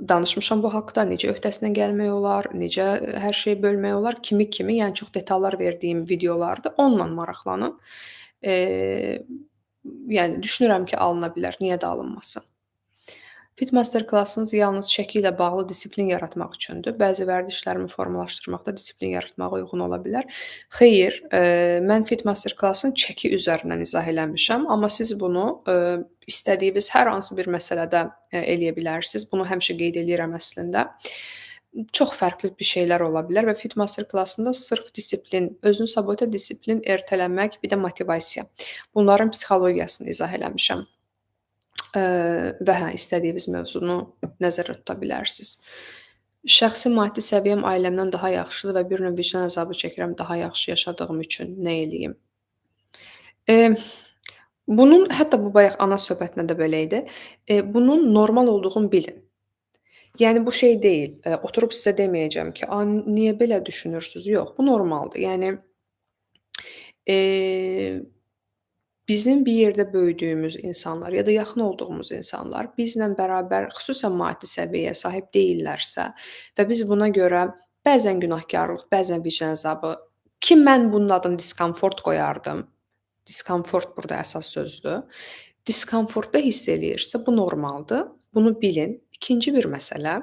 danışmışam bu haqqda, necə öhdəsindən gəlmək olar, necə hər şeyi bölmək olar, kimi, yəni çox detallar verdiyim videolardır. Onunla maraqlanın. Eee, yəni düşünürəm ki, alına bilər, niyə də alınmasın? Fit master klassınız yalnız şəkli ilə bağlı disiplin yaratmaq üçündür. Bəzi vərdişlərimi formalaşdırmaqda disiplin yaratmağa uyğun ola bilər. Xeyr, mən fit master klassını çəki üzərindən izah eləmişəm, amma siz bunu, istədiyiniz hər hansı bir məsələdə, eləyə bilərsiniz. Bunu həmişə qeyd eləyirəm əslində. Çox fərqli bir şeylər ola bilər və fit master klassında sırf disiplin, özünü sabotə disiplin, ertələmək, bir də motivasiya. Bunların psixologiyasını izah eləmişəm. Və hə, istədiyiniz mövzunu nəzərdə tuta bilərsiniz. Şəxsi maddi səviyyəm ailəmdən daha yaxşıdır və bir növ vicdan əzabı çəkirəm daha yaxşı yaşadığım üçün nə eləyim? Emm, bunun hətta bu bayaq ana söhbətində də belə idi. Bunun normal olduğunu bilin. Yəni bu şey deyil, oturub sizə deməyəcəm ki, "A, niyə belə düşünürsüz?" Yox, bu normaldır. Yəni, eee bizim bir yerdə böyüdüyümüz insanlar ya da yaxın olduğumuz insanlar bizlə bərabər xüsusən maddi səviyyəyə sahib deyillərsə və biz buna görə bəzən günahkarlıq, bəzən vicdan əzabı, ki mən bunun adını diskomfort qoyardım. Diskomfort burada əsas sözdür. Diskomfortda hiss eləyirsə bu normaldır. Bunu bilin. İkinci bir məsələ,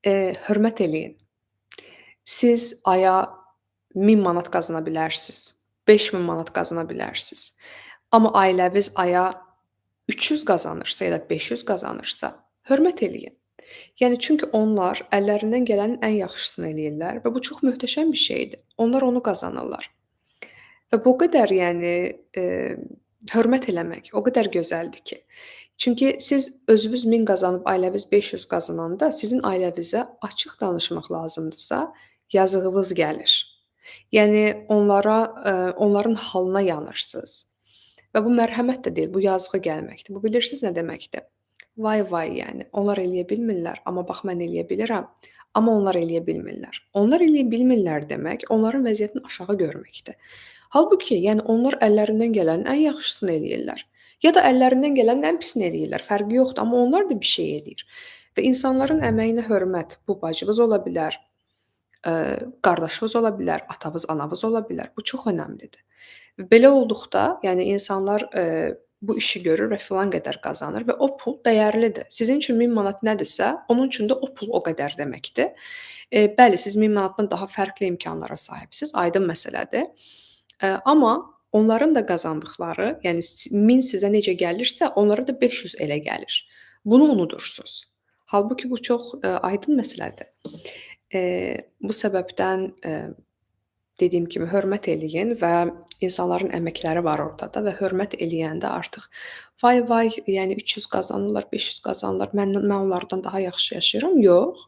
hörmət eləyin. Siz aya 1000 manat qazana bilərsiniz, 5000 manat qazana bilərsiniz. Amma ailəviz aya 300 qazanırsa ya da 500 qazanırsa, hörmət eləyin. Yəni çünki onlar əllərindən gələnin ən yaxşısını eləyirlər və bu çox möhtəşəm bir şeydir. Onlar onu qazanırlar. Və bu qədər, yəni, hörmət eləmək o qədər gözəldir ki. Çünki siz özünüz 1000 qazanıb ailəviz 500 qazananda sizin ailəvizə açıq danışmaq lazımdırsa, yazığınız gəlir. Yəni onlara, onların halına yanırsınız. Və bu mərhəmət də deyil, bu yazığı gəlməkdir. Bu bilirsiniz nə deməkdir? Vay vay, yəni onlar eləyə bilmirlər, amma bax mən eləyə bilirəm, amma onlar eləyə bilmirlər. Onlar eləyə bilmirlər demək, onların vəziyyətini aşağı görməkdir. Halbuki, yəni onlar əllərindən gələnin ən yaxşısını eləyirlər. Ya da əllərindən gələnin ən pisini eləyirlər, fərqi yoxdur, amma onlar da bir şey eləyir. Və insanların əməyinə hörmət, bu bacınız ola bilər, qardaşınız ola bilər, atavız, anavız ola bilər. Bu çox önəmlidir. Belə olduqda, yəni insanlar, bu işi görür və filan qədər qazanır və o pul dəyərlidir. Sizin üçün 1000 manat nədirsə, onun üçün də o pul o qədər deməkdir. Bəli, siz 1000 manatdan daha fərqli imkanlara sahibsiniz, aydın məsələdir. Amma onların da qazandıqları, yəni 1000 sizə necə gəlirsə, onlara da 500 elə gəlir. Bunu unudursuz. Halbuki bu çox, aydın məsələdir. Bu səbəbdən, dediyim kimi hörmət eləyin və insanların əməkləri var ortada və hörmət eləyəndə artıq vay vay, yəni 300 qazanırlar, 500 qazanırlar, mən onlardan daha yaxşı yaşayıram. Yox.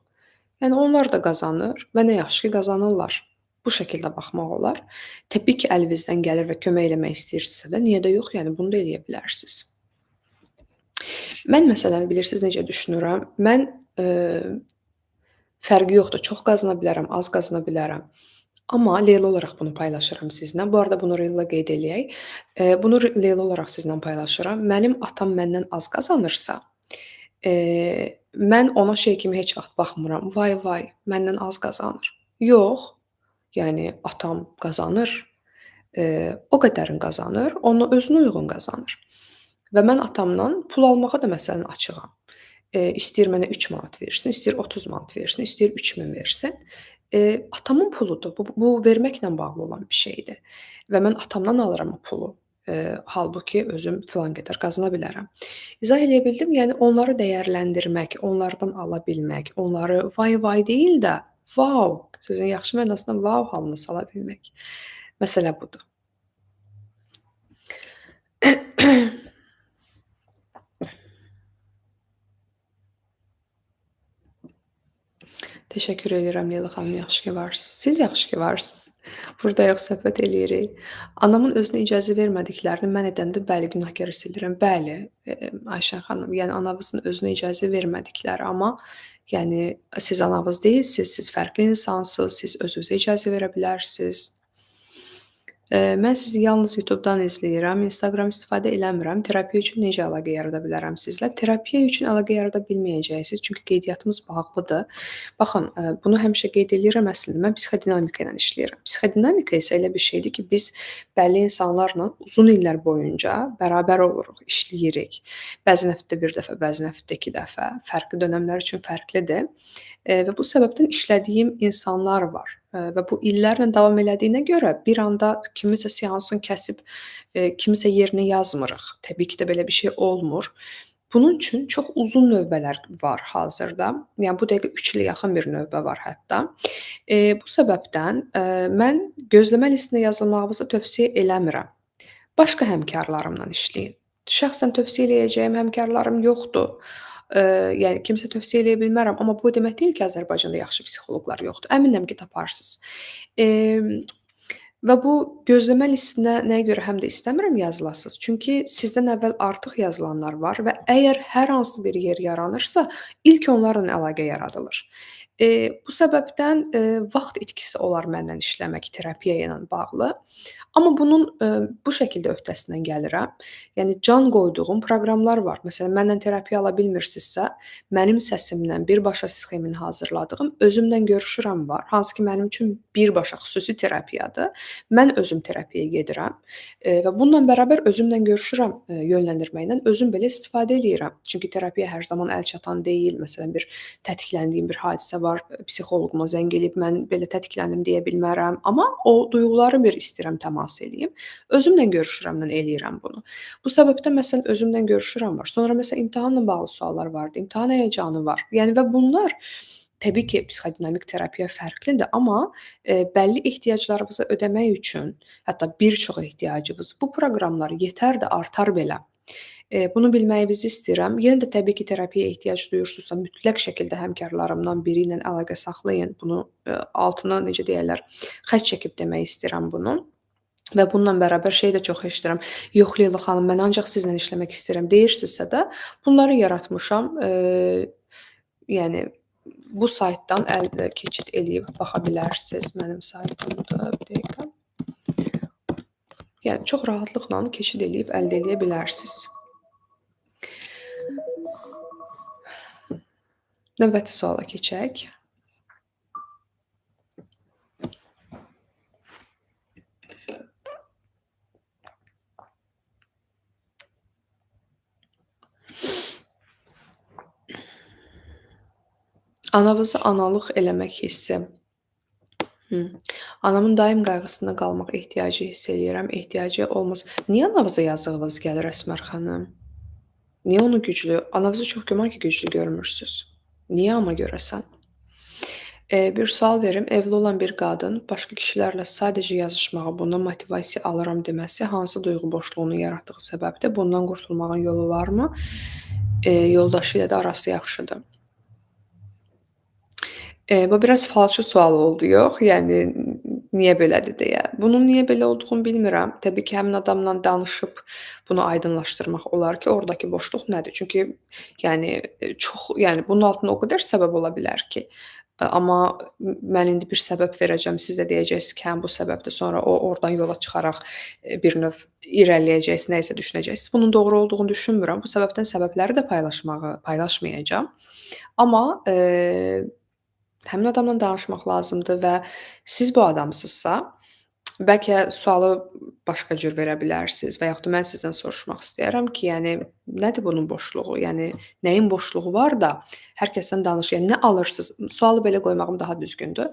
Yəni onlar da qazanır və nə yaxşı ki qazanırlar. Bu şəkildə baxmaq olar. Təbii ki, əlinizdən gəlir və kömək eləmək istəyirsinizsə də, niyə də yox, yəni bunu da eləyə bilərsiniz. Mən məsələn bilirsiniz necə düşünürəm? Mən, fərqi yoxdur, çox qazana bilərəm, az qazana bilərəm. Amma Leyla olaraq bunu paylaşıram sizinlə. Bu arada bunu Reel'la qeyd eləyək. Bunu Leyla olaraq sizinlə paylaşıram. Mənim atam məndən az qazanırsa, mən ona şey kimi heç vaxt baxmıram. Vay vay, məndən az qazanır. Yox, yəni atam qazanır, o qədərini qazanır, onu özünə uyğun qazanır. Və mən atamdan pul almağa da məsələn açığam. İstəyir mənə 3 manat versin, istəyir 30 manat versin, istəyir 3000 versin. Atamın puludur. Bu verməklə bağlı olan bir şeydir və mən atamdan alıram o pulu. Halbuki özüm filan qədər qazana bilərəm. İzah eləyə bildim? Yəni onları dəyərləndirmək, onlardan ala bilmək, onları vay vay deyil də, wow, sözün yaxşı mənasında wow halına sala bilmək. Məsələ budur. Təşəkkür edirəm Leyla xanım, yaxşı ki varsınız. Siz yaxşı ki varsınız. Burdayıq, söhbət eləyirik. Anamın özünə icazə vermədiklərini mən edəndə bəli, günahkar hiss edirəm. Bəli, Ayşən xanım, yəni anavızın özünə icazə vermədikləri, amma yəni siz anavız deyilsiz, siz fərqli insansınız, siz özünüzə icazə verə bilərsiniz. Mən sizi yalnız YouTube-dan izləyirəm, Instagram istifadə eləmirəm. Terapiya üçün necə əlaqə yarada bilərəm sizlə? Terapiya üçün əlaqə yarada bilməyəcəksiniz, çünki qeydiyyatımız bağlıdır. Baxın, bunu həmişə qeyd eləyirəm əslində. Mən psixodinamika ilə işləyirəm. Psixodinamika isə elə bir şeydir ki, biz bəlli insanlarla uzun illər boyunca bərabər oluruq, işləyirik. Bəzən həftədə bir dəfə, bəzən həftədə 2 dəfə, fərqli dönəmlər üçün fərqlidir. Və bu səbəbdən işlədiyim insanlar var. Və bu illərlə davam elədiyinə görə bir anda kimisə seansını kəsib, kimisə yerinə yazmırıq. Təbii ki də belə bir şey olmur. Bunun üçün çox uzun növbələr var hazırda. Yəni bu dəqiqə 3 ilə yaxın bir növbə var hətta. Bu səbəbdən, mən gözləmə listinə yazılmağınızı tövsiyə eləmirəm. Başqa həmkarlarımla işləyin. Şəxsən tövsiyə eləyəcəyim həmkarlarım yoxdur. Yəni kimsə tövsiyə eləyə bilmərəm, amma bu o demək deyil ki, Azərbaycanda yaxşı psixoloqlar yoxdur. Əminəm ki, taparsınız. Emm, və bu gözləmə listinə nəyə görə həm də istəmirəm yazılasınız? Çünki sizdən əvvəl artıq yazılanlar var və əgər hər hansı bir yer yaranırsa, ilk onlarla əlaqə yaradılır. Bu səbəbdən, vaxt itkisi olar məndən işləmək terapiya ilə bağlı. Amma bunun, bu şəkildə öhdəsindən gəlirəm. Yəni can qoyduğum proqramlar var. Məsələn, mənlə terapiya ala bilmirsinizsə, mənim səsimlə birbaşa sxemini hazırladığım özümlə görüşürəm var. Hansı ki, mənim üçün birbaşa xüsusi terapiyadır. Mən özüm terapiyaya gedirəm, və bununla bərabər özümlə görüşürəm, yönləndirməklə özüm belə istifadə eləyirəm. Çünki terapiya hər zaman əlçatan deyil. Məsələn, bir tətikləndiyim bir hadisə var, psixoloquma zəng eləyib mən belə tətikləndim deyə bilmərəm, amma o duyğuları bir istəyirəm təmas eləyim. Özümlə görüşürəmlə eləyirəm bunu. Bu səbəbdən məsələn özümlə görüşürəm var. Sonra məsələn imtahanla bağlı suallar vardı, imtahan həyəcanı var. Yəni və bunlar təbii ki, psixodinamik terapiya fərqlidir, amma, bəlli ehtiyaclarınızı ödəmək üçün, hətta bir çox ehtiyacınız bu proqramlar yetər də artar belə. Bunu bilməyinizi istəyirəm. Yenə də təbii ki, terapiyaya ehtiyac duyursunuzsa, mütləq şəkildə həmkarlarımdan biri ilə əlaqə saxlayın. Bunu, altına necə deyərlər, xətt çəkib demək istəyirəm bunu. Və bununla bərabər şey də çox eşidirəm. "Yox Leyla xanım, mən ancaq sizlə işləmək istəyirəm." deyirsinizsə də bunları yaratmışam. Yəni bu saytdan keçid eləyib baxa bilərsiniz. Mənim saytımdır. Bir dəqiqə. Yəni çox rahatlıqla keçid eləyib əldə eləyə bilərsiniz. Növbəti suala keçək. Anavızı analıq eləmək hissi. Anamın daim qayğısında qalmaq ehtiyacı hiss eləyirəm, ehtiyacı olmasa niyə anavıza yazığınız gəlir Əsmər xanım? Niyə onu güclü anavızı çox güman ki, güclü görmürsüz. Niyə amma görəsən? Bir sual verim. Evli olan bir qadın başqa kişilərlə sadəcə yazışmağa, bundan motivasiya alıram deməsi hansı duyğu boşluğunu yaratdığı səbəbdir? Bundan qurtulmağın yolu varmı? Yoldaşı ilə də arası yaxşıdır. Bu biraz falçı sual oldu, yox? Yəni niyə belədir deyə. Bunun niyə belə olduğunu bilmirəm. Təbii ki, həmin adamla danışıb bunu aydınlaşdırmaq olar ki, oradakı boşluq nədir? Çünki yəni yəni bunun altında o qədər səbəb ola bilər ki. Amma mən indi bir səbəb verəcəm, siz də deyəcəksiniz ki, hə bu səbəbdir. Sonra o oradan yola çıxaraq bir növ irəliləyəcəksiniz, nə isə düşünəcəksiniz. Bunun doğru olduğunu düşünmürəm. Bu səbəbdən səbəbləri də paylaşmayacağam. Amma həmin adamla danışmaq lazımdır və siz bu adamsınızsa, bəlkə sualı başqa cür verə bilərsiniz və yaxud da mən sizdən soruşmaq istəyərəm ki, yəni nədir bunun boşluğu? Yəni nəyin boşluğu var da hər kəsdən danış, yəni nə alırsınız? Sualı belə qoymağım daha düzgündür.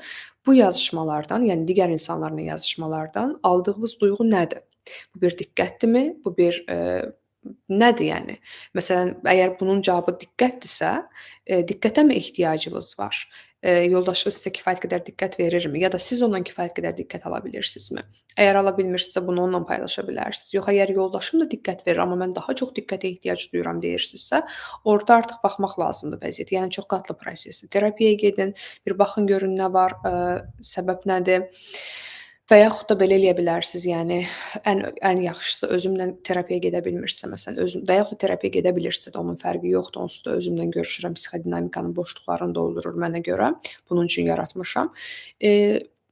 Bu yazışmalardan, yəni digər insanlarla yazışmalardan aldığınız duyğu nədir? Bu bir diqqətdirmi? Bu bir Nədir yəni? Məsələn, əgər bunun cavabı diqqətdirsə, diqqətə mi ehtiyacınız var? Yoldaşınız sizə kifayət qədər diqqət verirmi? Ya da siz ondan kifayət qədər diqqət ala bilirsinizmi? Əgər ala bilmirsinizsə, bunu onunla paylaşa bilərsiniz. Yox, əgər yoldaşım da diqqət verir, amma mən daha çox diqqətə ehtiyac duyuram deyirsinizsə, orda artıq baxmaq lazımdır vəziyyətə. Yəni çox qatlı prosesdir. Terapiyaya gedin, bir baxın görün nə var, səbəb nədir? Və yaxud da belə eləyə bilərsiniz, yəni ən yaxşısı özümlə terapiyaya gedə bilmirsinizsə, məsələn, özüm və yaxud da terapiyaya gedə bilirsinizsə də onun fərqi yoxdur, onsuz da özümlə görüşürəm, psixodinamikanın boşluqlarını doldurur mənə görə. Bunun üçün yaratmışam.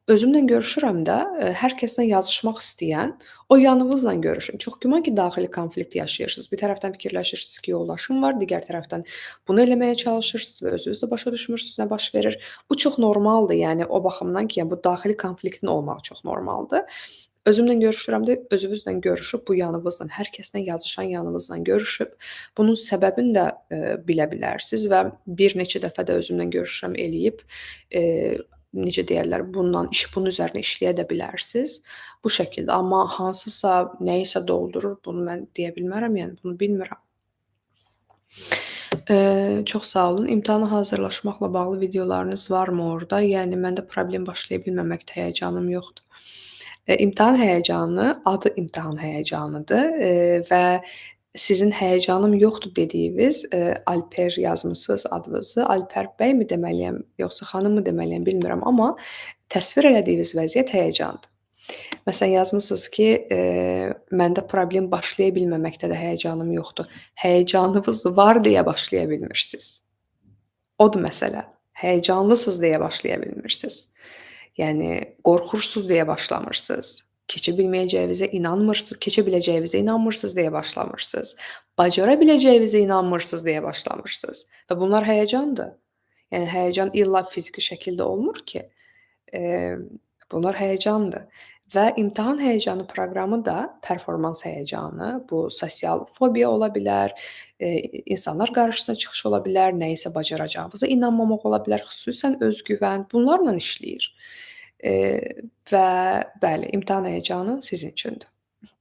Özümlə görüşürəm də, hər kəslə yazışmaq istəyən o yanınızla görüşün. Çox güman ki, daxili konflikt yaşayırsınız. Bir tərəfdən fikirləşirsiniz ki, yoldaşım var, digər tərəfdən bunu eləməyə çalışırsınız və özünüz də başa düşmürsünüz nə baş verir. Bu çox normaldır, yəni o baxımdan ki, yəni bu daxili konfliktin olmağı çox normaldır. Özümlə görüşürəm də, özünüzlə görüşüb bu yanınızla, hər kəslə yazışan yanınızla görüşüb, bunun səbəbini də, bilə bilərsiniz və bir neçə dəfə də özümlə görüşürəm eləyib, necə deyərlər, bunun üzərinə işləyə də bilərsiniz bu şəkildə. Amma hansısa nəyisə doldurur, bunu mən deyə bilmərəm, yəni bunu bilmirəm. Çox sağ olun. İmtahana hazırlaşmaqla bağlı videolarınız varmı orda? Yəni məndə problem başlaya bilməməkdə həyəcanım yoxdur. İmtahan həyəcanı adı imtahan həyəcanıdır, və sizin həyəcanım yoxdur dediyiniz, Alper yazmısınız adınızı. Alper bəymi deməliyəm, yoxsa xanımmı deməliyəm bilmirəm, amma təsvir elədiyiniz vəziyyət həyəcandır. Məsələn, yazmısınız ki, məndə problem başlaya bilməməkdə də həyəcanım yoxdur. Həyəcanınız var deyə başlaya bilmirsiniz. Odur məsələ. Həyəcanlısınız deyə başlaya bilmirsiniz. Yəni qorxursunuz deyə başlamırsınız. Keçə biləcəyinizə inanmırsınız deyə başlamırsınız. Bacara biləcəyinizə inanmırsınız deyə başlamırsınız. Və bunlar həyəcandır. Yəni həyəcan illa fiziki şəkildə olmur ki. Bunlar həyəcandır. Və imtahan həyəcanı proqramı da performans həyəcanı, bu sosial fobiya ola bilər, insanlar qarşısına çıxış ola bilər, nəyisə bacaracağınıza inanmamaq ola bilər, xüsusən özgüvən, bunlarla işləyir. Və bəli, imtahan həyəcanı sizin üçündür.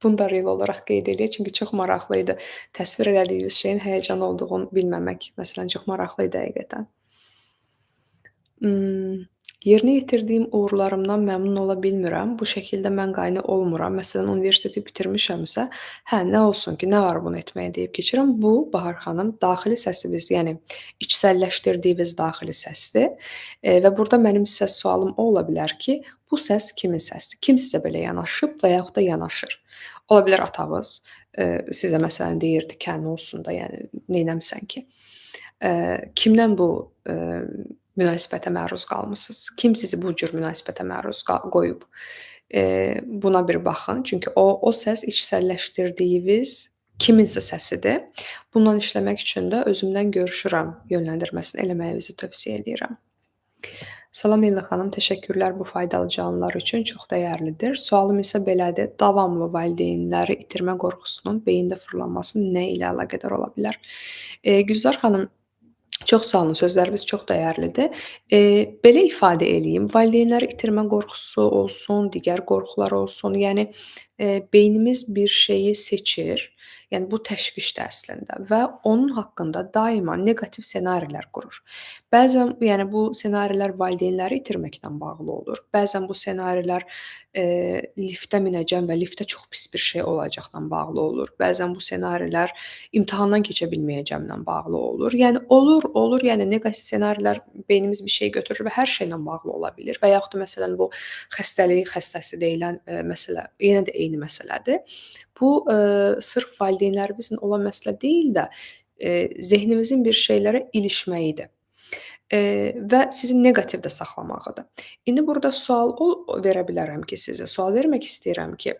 Bunu da real olaraq qeyd eləyək, çünki çox maraqlı idi. Təsvir elədiyiniz şeyin həyəcan olduğunu bilməmək, məsələn, çox maraqlı idi həqiqətən. Yerinə yetirdiyim uğurlarımdan məmnun ola bilmirəm. Bu şəkildə mən qane olmuram. Məsələn, universiteti bitirmişəmsə, hə, nə olsun ki, nə var bunu etməyə deyib keçirəm. Bu, Bahar xanım, daxili səsiniz, yəni içsəlləşdirdiyiniz daxili səsdir. Və burada mənim sizə sualım o ola bilər ki, bu səs kimin səsidir? Kim sizə belə yanaşıb və yaxud da yanaşır? Ola bilər atanız sizə məsələn deyirdi ki, hə, nə olsun da, yəni neynəmisən ki? Kimdən bu münasibətə məruz qalmısınız? Kim sizi bu cür münasibətə məruz qoyub? Buna bir baxın. Çünki o səs içsəlləşdirdiyiniz kiminsə səsidir. Bununla işləmək üçün də özümdən görüşürəm yönləndirməsini eləməyinizi tövsiyə edirəm. Salam Elli xanım, təşəkkürlər bu faydalı canlılar üçün, çox dəyərlidir. Sualım isə belədir. Davamlı valideynləri itirmə qorxusunun beyində fırlanması nə ilə əlaqədar ola bilər? Gülzar xanım, çox sağ olun, sözləriniz çox dəyərlidir. Belə ifadə eləyim, valideynləri itirmə qorxusu olsun, digər qorxular olsun, yəni beynimiz bir şeyi seçir, yəni bu təşvişdir əslində və onun haqqında daima neqativ ssenarilər qurur. Bəzən yəni bu ssenarilər valideynləri itirməklə bağlı olur. Bəzən bu ssenarilər liftə minəcəm və liftdə çox pis bir şey olacaqla bağlı olur. Bəzən bu ssenarilər imtahandan keçə bilməyəcəmlə bağlı olur. Yəni olur, yəni neqativ ssenarilər beynimiz bir şey götürür və hər şeylə bağlı ola bilir. Və yaxud da məsələn bu xəstəlik xəstəsi deyilən məsələ yenə də eyni məsələdir. Bu sırf valideynlərimizlə olan məsələ deyil də zehnimizin bir şeylərə ilişməyidir. Və sizi neqativdə saxlamağıdır. İndi burada sual verə bilərəm ki sizə, sual vermək istəyirəm ki,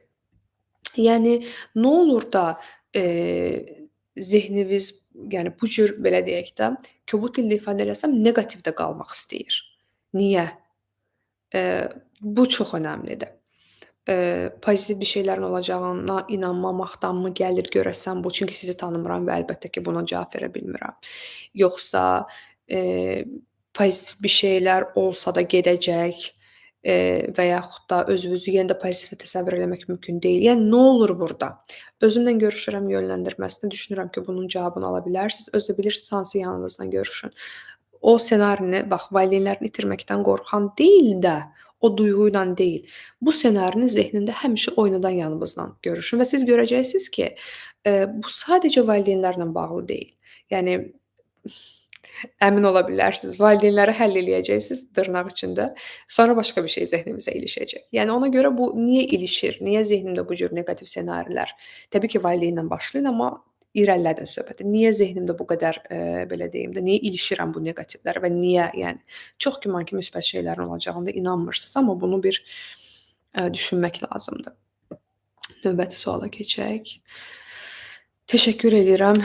yəni nə olur da zehniniz, yəni bu cür belə deyək də, kobud dillə ifadə eləsəm, neqativdə qalmaq istəyir. Niyə? Bu çox önəmlidir. Pozitiv bir şeylərin olacağına inanmamaqdanmı gəlir görəsən bu? Çünki sizi tanımıram və əlbəttə ki, buna cavab verə bilmirəm. Yoxsa pozitiv bir şeylər olsa da gedəcək, və yaxud da özünüzü yenə də pozitiv təsəvvür eləmək mümkün deyil. Yəni nə olur burda? Özümlə görüşürəm yönləndirməsində düşünürəm ki, bunun cavabını ala bilərsiniz. Özü də bilirsiniz hansı yanınızla görüşün. O ssenarini, bax, valideynlərini itirməkdən qorxan deyil də, o duyğu ilə deyil. Bu ssenarini zehnində həmişə oynadan yanınızla görüşün və siz görəcəksiniz ki, bu sadəcə valideynlərlə bağlı deyil. Yəni əmin ola bilərsiniz, valideynləri həll eləyəcəksiniz dırnaq içində, sonra başqa bir şey zehninizə ilişəcək. Yəni ona görə bu niyə ilişir? Niyə zehnimdə bu cür neqativ ssenarilər? Təbii ki, valideynlə başlayın, amma irəlilədin söhbəti. Niyə zehnimdə bu qədər, belə deyim də, niyə ilişirəm bu neqativlərə və niyə, yəni çox güman ki, müsbət şeylərin olacağına inanmırsınız, amma bunu bir, düşünmək lazımdır. Növbəti suala keçək. Təşəkkür eləyirəm.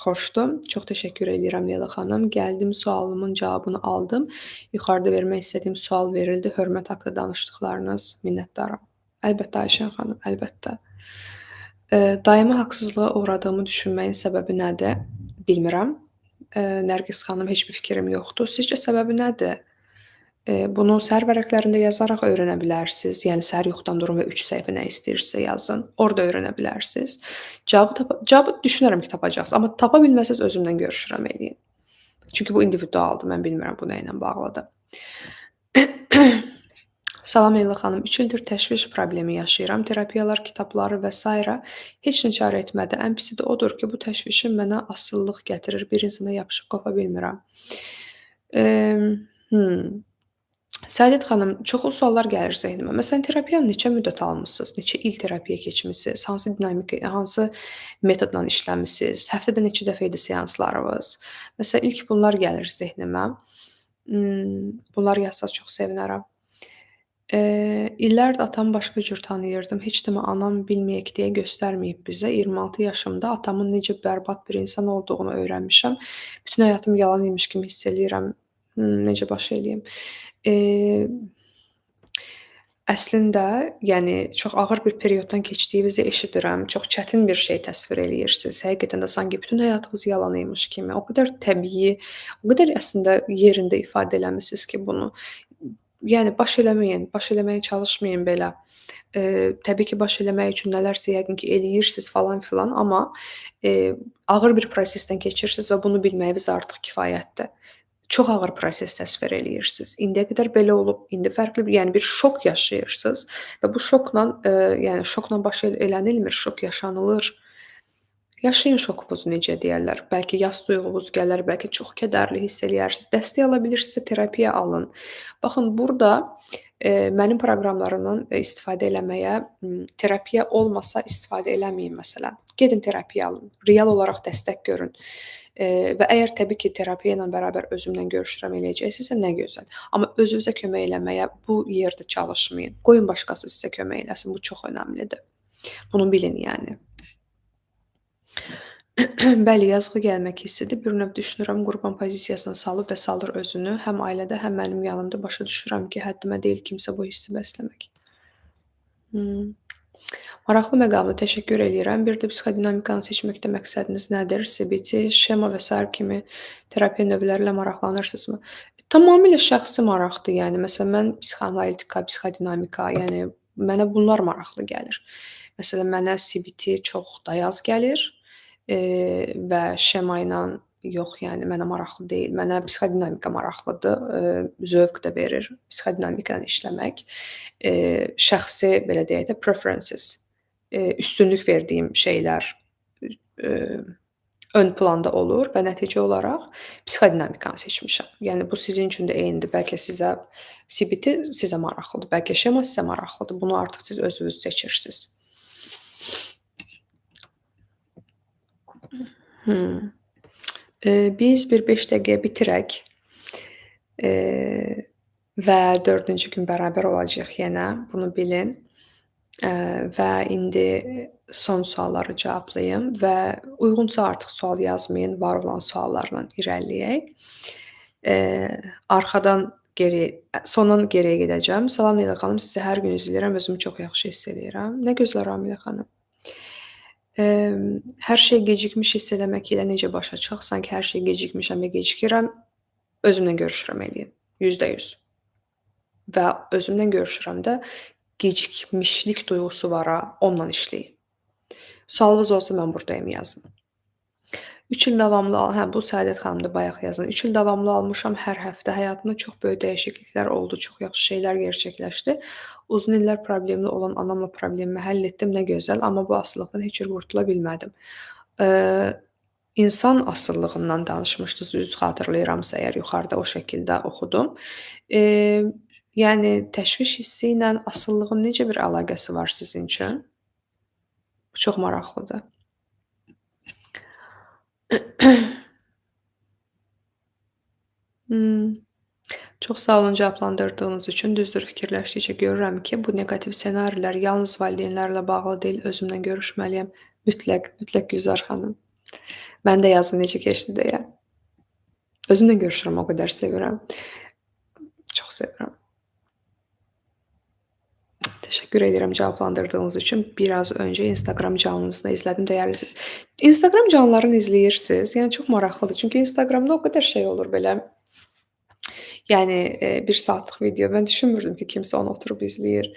Xoşdur. Çox təşəkkür eləyirəm Leyla xanım. Gəldim, sualımın cavabını aldım. Yuxarıda vermək istədiyim sual verildi. Hörmət haqqında danışdıqlarınız minnətdaram. Əlbəttə Ayşən xanım, əlbəttə. Daimi haqsızlığa uğradığımı düşünməyin səbəbi nədir? Bilmirəm. Nərgiz xanım, heç bir fikrim yoxdur. Sizcə səbəbi nədir? Bunu səhər vərəqlərində yazaraq öyrənə bilərsiniz. Yəni səhər yuxudan durun və 3 səhifə nə istəyirsinizsə yazın. Orda öyrənə bilərsiniz. Cavabı düşünərəm ki, tapacaqsınız, amma tapa bilməsəz özümlə görüşürəm eləyin. Çünki bu individualdır. Mən bilmirəm bu nə ilə bağlıdır. Salam Leyla xanım, 3 ildir təşviş problemi yaşayıram. Terapiyalar, kitabları və s. heç nə çarə etmədi. Ən pisi də odur ki, bu təşvişim mənə asılılıq gətirir. Bir insana yapışıb qapa bilmirəm. Səadət xanım, çoxlu suallar gəlir zehnimə. Məsələn, terapiyanı neçə müddət almısınız? Neçə il terapiyaya keçmisiniz? Hansı metodla işləmisiniz? Həftədə neçə dəfə idi seanslarınız? Məsələn, ilk bunlar gəlir zehnimə. Bunları yazsaz çox sevinərəm. İllərdir atamı başqa cür tanıyırdım. Heç demə anam bilməyək deyə göstərməyib bizə. 26 yaşımda atamın necə bərbad bir insan olduğunu öyrənmişəm. Bütün həyatım yalan imiş kimi hiss eləyirəm. Necə baş eləyim? Əslində, yəni çox ağır bir perioddan keçdiyinizi eşidirəm. Çox çətin bir şey təsvir eləyirsiniz. Həqiqətən də sanki bütün həyatınız yalan imiş kimi. O qədər təbii, o qədər əslində yerində ifadə eləmisiniz ki, bunu. Yəni baş eləməyin, baş eləməyə çalışmayın belə. Təbii ki, baş eləmək üçün nələrsə yəqin ki, eləyirsiniz falan filan, amma ağır bir prosesdən keçirsiniz və bunu bilməyiniz artıq kifayətdir. Çox ağır proses təsvir eləyirsiniz. İndiyə qədər belə olub, indi fərqli bir, yəni bir şok yaşayırsınız və bu şokla, yəni şokla baş elənilmir, şok yaşanılır. Yaşayın şokunuzu necə deyərlər. Bəlkə yas duyğunuz gələr, bəlkə çox kədərli hiss eləyərsiniz. Dəstək ala bilirsinizsə terapiya alın. Baxın, burada mənim proqramlarımdan istifadə eləməyə, terapiya olmasa istifadə eləməyin məsələn. Gedin terapiya alın, real olaraq dəstək görün. Və əgər təbii ki, terapiya ilə bərabər özümlə görüşürəm eləyəcəksinizsə nə gözəl. Amma özünüzə kömək eləməyə bu yerdə çalışmayın. Qoyun başqası sizə kömək eləsin. Bu çox önəmlidir. Bunu bilin yəni. Bəli, yazğı gəlmək hissidir. Bir növ düşünürəm, qurban pozisiyasına salıb və salır özünü. Həm ailədə, həm mənim yanımda başa düşürəm ki, həddimə deyil kimsə bu hissi bəsləmək. Maraqlı məqamdır, təşəkkür eləyirəm. Bir də psixodinamikanı seçməkdə məqsədiniz nədir? CBT, şema və sair kimi terapiya növləri ilə maraqlanırsınızmı? Tamamilə şəxsi maraqdır. Yəni məsələn, mən psixoanalitika, psixodinamika, yəni mənə bunlar maraqlı gəlir. Məsələn, mənə CBT çox dayaz gəlir və şema ilə yox, yəni mənə maraqlı deyil. Mənə psixodinamika maraqlıdır, zövq də verir psixodinamika ilə işləmək. Şəxsi, belə deyək də, preferences, üstünlük verdiyim şeylər ön planda olur və nəticə olaraq psixodinamikanı seçmişəm. Yəni bu sizin üçün də eynidir. Bəlkə sizə CBT sizə maraqlıdır, bəlkə şema sizə maraqlıdır. Bunu artıq siz özünüz seçirsiniz. Biz bir 5 dəqiqəyə bitirək və 4-cü gün bərabər olacağıq yenə, bunu bilin. Və indi son sualları cavablayım və uyğunsa artıq sual yazmayın, var olan suallarla irəliləyək. Sondan geriyə gedəcəm. Salam Leyla xanım, sizi hər gün izləyirəm, özümü çox yaxşı hiss eləyirəm. Nə gözəl Ramilə xanım. Hər şey gecikmiş hiss eləmək ilə necə başa çıxaq? Sanki hər şey gecikmişəm və gecikirəm, özümlə görüşürəm eləyin. %100. və özümlə görüşürəm də gecikmişlik duyğusu vara, onunla işləyin. Sualınız olsa mən burdayam yazın. 3 il davamlı bu Səadət xanım da bayaq yazın. 3 il davamlı almışam hər həftə. Həyatımda çox böyük dəyişikliklər oldu, çox yaxşı şeylər gerçəkləşdi. Uzun illər problemli olan anamla problemimi həll etdim, nə gözəl, amma bu asılılıqdan heç cür qurtula bilmədim. Eee, insan asıllığından danışmışdınız, düz xatırlayıramsa əgər yuxarıda o şəkildə oxudum. Eee, yəni təşviş hissi ilə asıllığın necə bir əlaqəsi var sizin üçün? Bu çox maraqlıdır. Hmm. Çox sağ olun cavablandırdığınız üçün. Düzdür, fikirləşdikcə görürəm ki, bu neqativ ssenarilər yalnız valideynlərlə bağlı deyil, özümlə görüşməliyəm. Mütləq, mütləq Gülzar xanım. Mən də yazın necə keçdi deyə. Özümlə görüşürəm, o qədər sevirəm. Çox sevirəm. Təşəkkür edirəm cavablandırdığınız üçün. Biraz öncə Instagram canlınızı da izlədim, dəyərli. Instagram canlılarını izləyirsiniz? Yəni çox maraqlıdır. Çünki Instagramda o qədər şey olur belə. Yəni, 1 saatlıq video. Mən düşünmürdüm ki, kimsə onu oturub izləyir.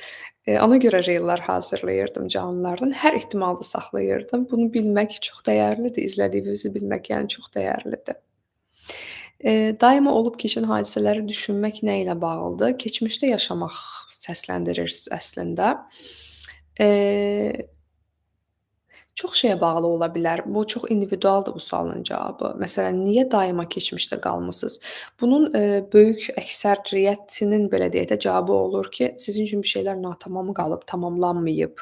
Ona görə reellər hazırlayırdım canlılardan. Hər ehtimalı saxlayırdım. Bunu bilmək çox dəyərlidir. İzlədiyinizi bilmək, yəni çox dəyərlidir. Daima olub keçən hadisələri düşünmək nə ilə bağlıdır? Keçmişdə yaşamaq səsləndirirsiniz əslində. Eee Çox şeyə bağlı ola bilər. Bu çox individualdır bu sualın cavabı. Məsələn, niyə daima keçmişdə qalmısınız? Bunun, böyük əksəriyyətinin belə deyək də cavabı olur ki, sizin üçün bir şeylər natamam qalıb, tamamlanmayıb.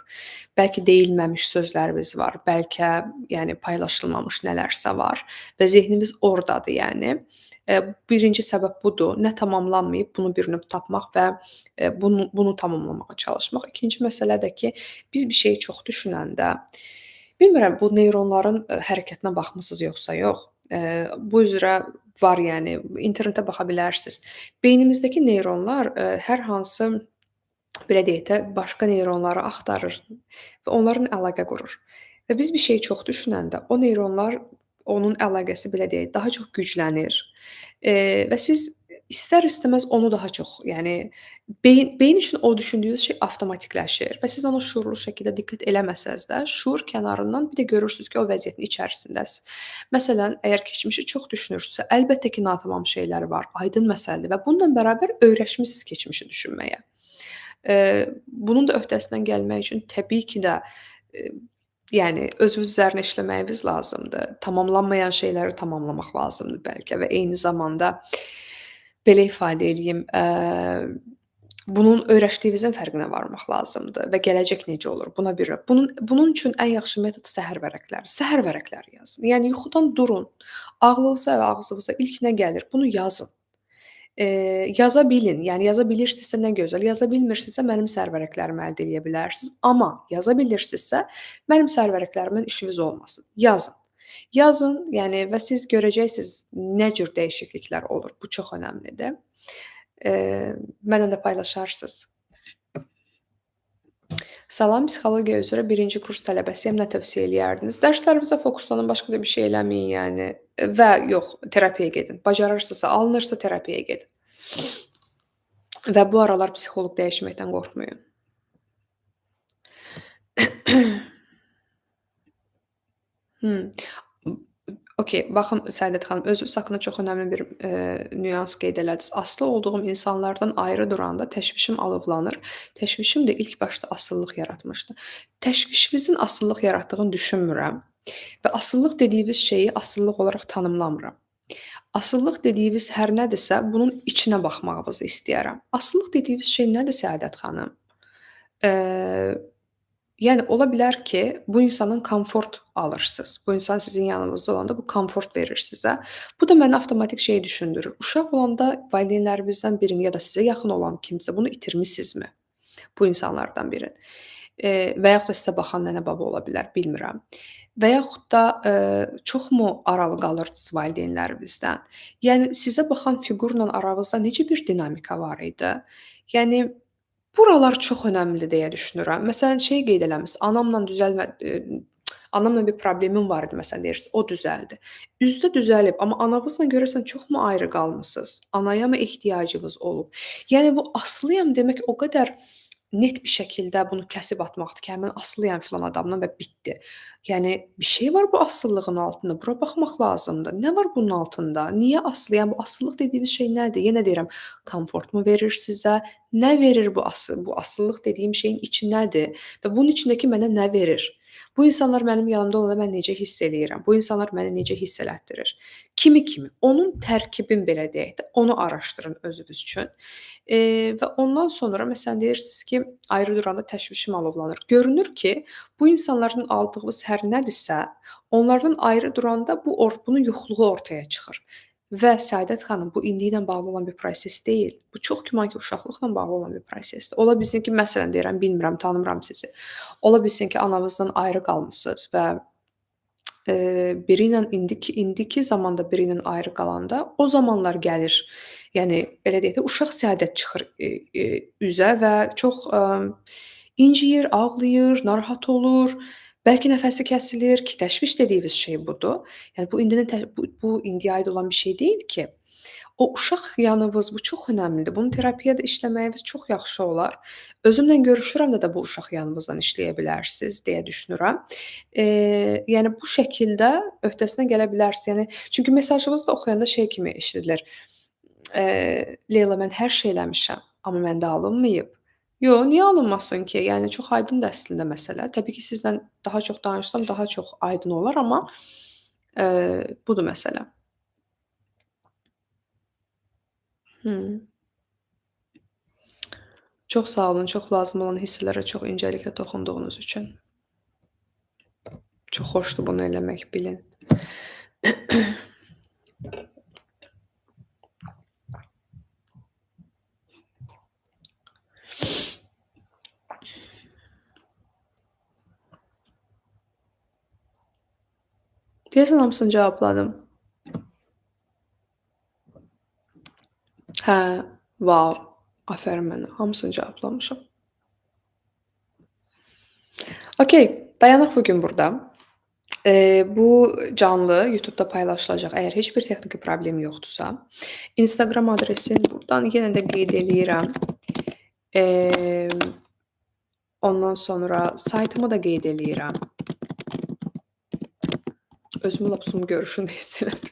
Bəlkə deyilməmiş sözləriniz var, bəlkə, yəni paylaşılmamış nələrsə var və zehnimiz ordadır yəni. Birinci səbəb budur. Nə tamamlanmayıb, bunu bir növ tapmaq və, bunu tamamlamağa çalışmaq. İkinci məsələ də ki, biz bir şeyi çox düşünəndə bilmirəm, bu neyronların, hərəkətinə baxmısınız yoxsa yox? Bu üzrə var, yəni internetə baxa bilərsiniz. Beynimizdəki neyronlar, hər hansı belə deyək də, başqa neyronları axtarır və onların əlaqə qurur. Və biz bir şeyi çox düşünəndə o neyronlar, onun əlaqəsi belə deyək, daha çox güclənir, və siz istər-istəməz onu daha çox, yəni beyin üçün o düşündüyünüz şey avtomatikləşir və siz ona şüurlu şəkildə diqqət eləməsəz də, şuur kənarından bir də görürsüz ki, o vəziyyətin içərisindəsiz. Məsələn, əgər keçmişi çox düşünürsünüzsə, əlbəttə ki, natamam şeylər var, aydın məsələdir və bununla bərabər öyrəşmisiniz keçmişi düşünməyə. Bunun da öhdəsindən gəlmək üçün təbii ki də, eee, yəni özünüz üzərinə işləməyiniz lazımdır. Tamamlanmayan şeyləri tamamlamaq lazımdır bəlkə və eyni zamanda belə ifadə eləyim, bunun öyrəşdiyinizin fərqinə varmaq lazımdır və gələcək necə olur, buna bir bunun üçün ən yaxşı metod səhər vərəqləri. Səhər vərəqləri yazın. Yəni yuxudan durun, ağlınıza və ağzınıza ilk nə gəlir, bunu yazın. Yaza bilin, yəni yaza bilirsinizsə nə gözəl, yaza bilmirsinizsə mənim sərvərəklərimi əldə eləyə bilərsiniz, amma yaza bilirsinizsə mənim sərvərəklərimdən işiniz olmasın. Yazın. Yazın, yəni və siz görəcəksiniz nə cür dəyişikliklər olur. Bu çox önəmlidir. Mənimlə də paylaşarsınız. Salam, psixologiya üzrə 1-ci kurs tələbəsiyəm. Nə tövsiyə eləyərdiniz? Dərslərinizə fokuslanın, başqa da bir şey eləməyin yəni və yox, terapiyaya gedin. Bacarırsınızsa, alınırsa terapiyaya gedin. Və bu aralar psixoloq dəyişməkdən qorxmayın. Hımm. Okay, baxın Səadət xanım, özünüz haqqında çox önəmli bir, nüans qeyd elədiniz. Asılı olduğum insanlardan ayrı duranda təşvişim alovlanır. Təşvişim də ilk başda asılılıq yaratmışdı. Təşvişinizin asılılıq yaratdığını düşünmürəm və asılılıq dediyiniz şeyi asılılıq olaraq tanımlamıram. Asılılıq dediyiniz hər nədirsə, bunun içinə baxmağınızı istəyərəm. Asılılıq dediyiniz şey nədir Səadət xanım? Eee Yəni, ola bilər ki, bu insandan komfort alırsınız. Bu insan sizin yanınızda olanda bu komfort verir sizə. Bu da məni avtomatik şey düşündürür. Uşaq olanda valideynlərinizdən birini ya da sizə yaxın olan kimsə, bunu itirmisinizmi? Bu insanlardan birini. Və yaxud da sizə baxan nənə-baba ola bilər, bilmirəm. Və yaxud da, çoxmu aralı qalırdınız valideynlərinizdən? Yəni, sizə baxan fiqurla aranızda necə bir dinamika var idi? Yəni, buralar çox önəmlidir deyə düşünürəm. Məsələn, şey qeyd eləmisiniz, anamla düzəlmə Anamla bir problemim var idi məsələn deyirsiniz, o düzəldi. Üzdə düzəlib, amma anavızla görəsən çoxmu ayrı qalmısınız? Anaya mı ehtiyacınız olub? Yəni bu asılıyam demək o qədər net bir şəkildə bunu kəsib atmaqdır ki, hə, mən asılıyam filan adamdan və bitdi. Yəni bir şey var bu asılılığın altında, bura baxmaq lazımdır. Nə var bunun altında? Niyə asılıyam? Bu asılılıq dediyimiz şey nədir? Yenə deyirəm, komfort mu verir sizə? Nə verir bu asılılıq dediyim şeyin içi nədir və bunun içindəki mənə nə verir? Bu insanlar mənim yanımda olanda mən necə hiss eləyirəm? Bu insanlar məni necə hiss elətdirir? Kimi? Onun tərkibin belə deyək də, onu araşdırın özünüz üçün. Və ondan sonra məsələn deyirsiniz ki, ayrı duranda təşvişim alovlanır. Görünür ki, bu insanların aldığınız hər nədirsə, onlardan ayrı duranda bunun yoxluğu ortaya çıxır. Və Səadət xanım, bu indi ilə bağlı olan bir proses deyil. Bu çox güman ki, uşaqlıqla bağlı olan bir prosesdir. Ola bilsin ki, məsələn deyirəm, bilmirəm, tanımıram sizi. Ola bilsin ki, ananızdan ayrı qalmısınız və biri ilə indiki zamanda biri ilə ayrı qalanda o zamanlar gəlir, yəni belə deyək də, uşaq səadət çıxır, üzə və çox, inciyir, ağlayır, narahat olur, bəlkə nəfəsi kəsilir ki, təşviş dediyimiz şey budur. Yəni bu indinin bu indiyə aid olan bir şey deyil ki. O uşaq yanınız bu çox önəmlidir. Bunu terapiyada işləməyiniz çox yaxşı olar. Özümlə görüşürəmdə də bu uşaq yanınızdan işləyə bilərsiniz deyə düşünürəm. Yəni bu şəkildə öhdəsindən gələ bilərsiniz. Yəni çünki mesajınızı da oxuyanda şey kimi eşidilir. Leyla, mən hər şey eləmişəm, amma məndə alınmayıb. Yox, niyə alınmasın ki? Yəni çox aydındır əslində məsələ. Təbii ki, sizlə daha çox danışsam daha çox aydın olar, amma, budur məsələ. Hıı. Çox sağ olun, çox lazım olan hisslərə çox incəliklə toxunduğunuz üçün. Çox xoşdur bunu eləmək, bilin. Deyəsən hamısını cavabladım. Hə, vau! Afərin mənə, hamısını cavablamışam. Okay, dayanaq bu gün burda. Bu canlı YouTube-da paylaşılacaq əgər heç bir texniki problem yoxdursa. Instagram adresini burdan yenə də qeyd eləyirəm. Ondan sonra saytımı da qeyd eləyirəm. Özümü lap Zoom görüşündə hiss elədim.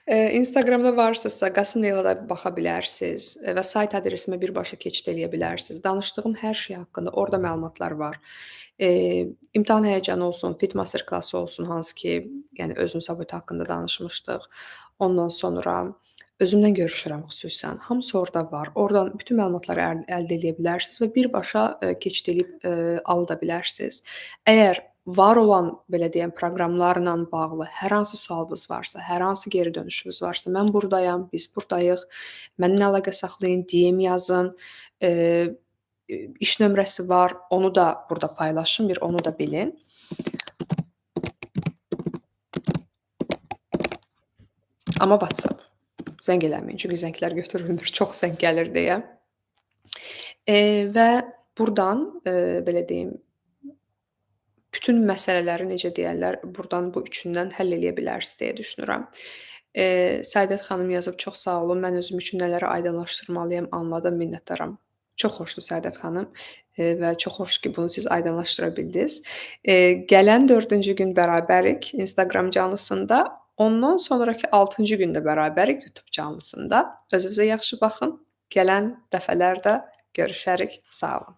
Instagramda varsınızsa Qasım Leylada baxa bilərsiniz və sayt adresimə birbaşa keçid eləyə bilərsiniz. Danışdığım hər şey haqqında orada məlumatlar var. İmtahan həyəcanı olsun, fit master klassı olsun, hansı ki, yəni özün sabit haqqında danışmışdıq. Ondan sonra özümlə görüşürəm xüsusən. Hamısı orada var. Oradan bütün məlumatları əldə eləyə bilərsiniz və birbaşa keçid eləyib ala da bilərsiniz. Əgər var olan, belə deyəm, proqramlarla bağlı hər hansı sualınız varsa, hər hansı geri dönüşünüz varsa, mən burdayam, biz burdayıq. Mənimlə əlaqə saxlayın, DM yazın. İş nömrəsi var, onu da burada paylaşım, bir onu da bilin. Amma WhatsApp. Zəng eləməyin, çünki zənglər götürülmür, çox zəng gəlir deyə. Və burdan, belə deyim, bütün məsələləri, necə deyərlər, burdan bu üçündən həll eləyə bilərsiniz deyə düşünürəm. Səadət xanım yazıb, çox sağ olun, mən özüm üçün nələri aydınlaşdırmalıyam, anladım, minnətdaram. Çox xoşdur Səadət xanım və çox xoşdur ki, bunu siz aydınlaşdıra bildiniz. Gələn 4-cü gün bərabərik Instagram canlısında, ondan sonraki 6-cı gündə bərabərik YouTube canlısında. Özünüzə yaxşı baxın, gələn dəfələrdə görüşərik, sağ olun.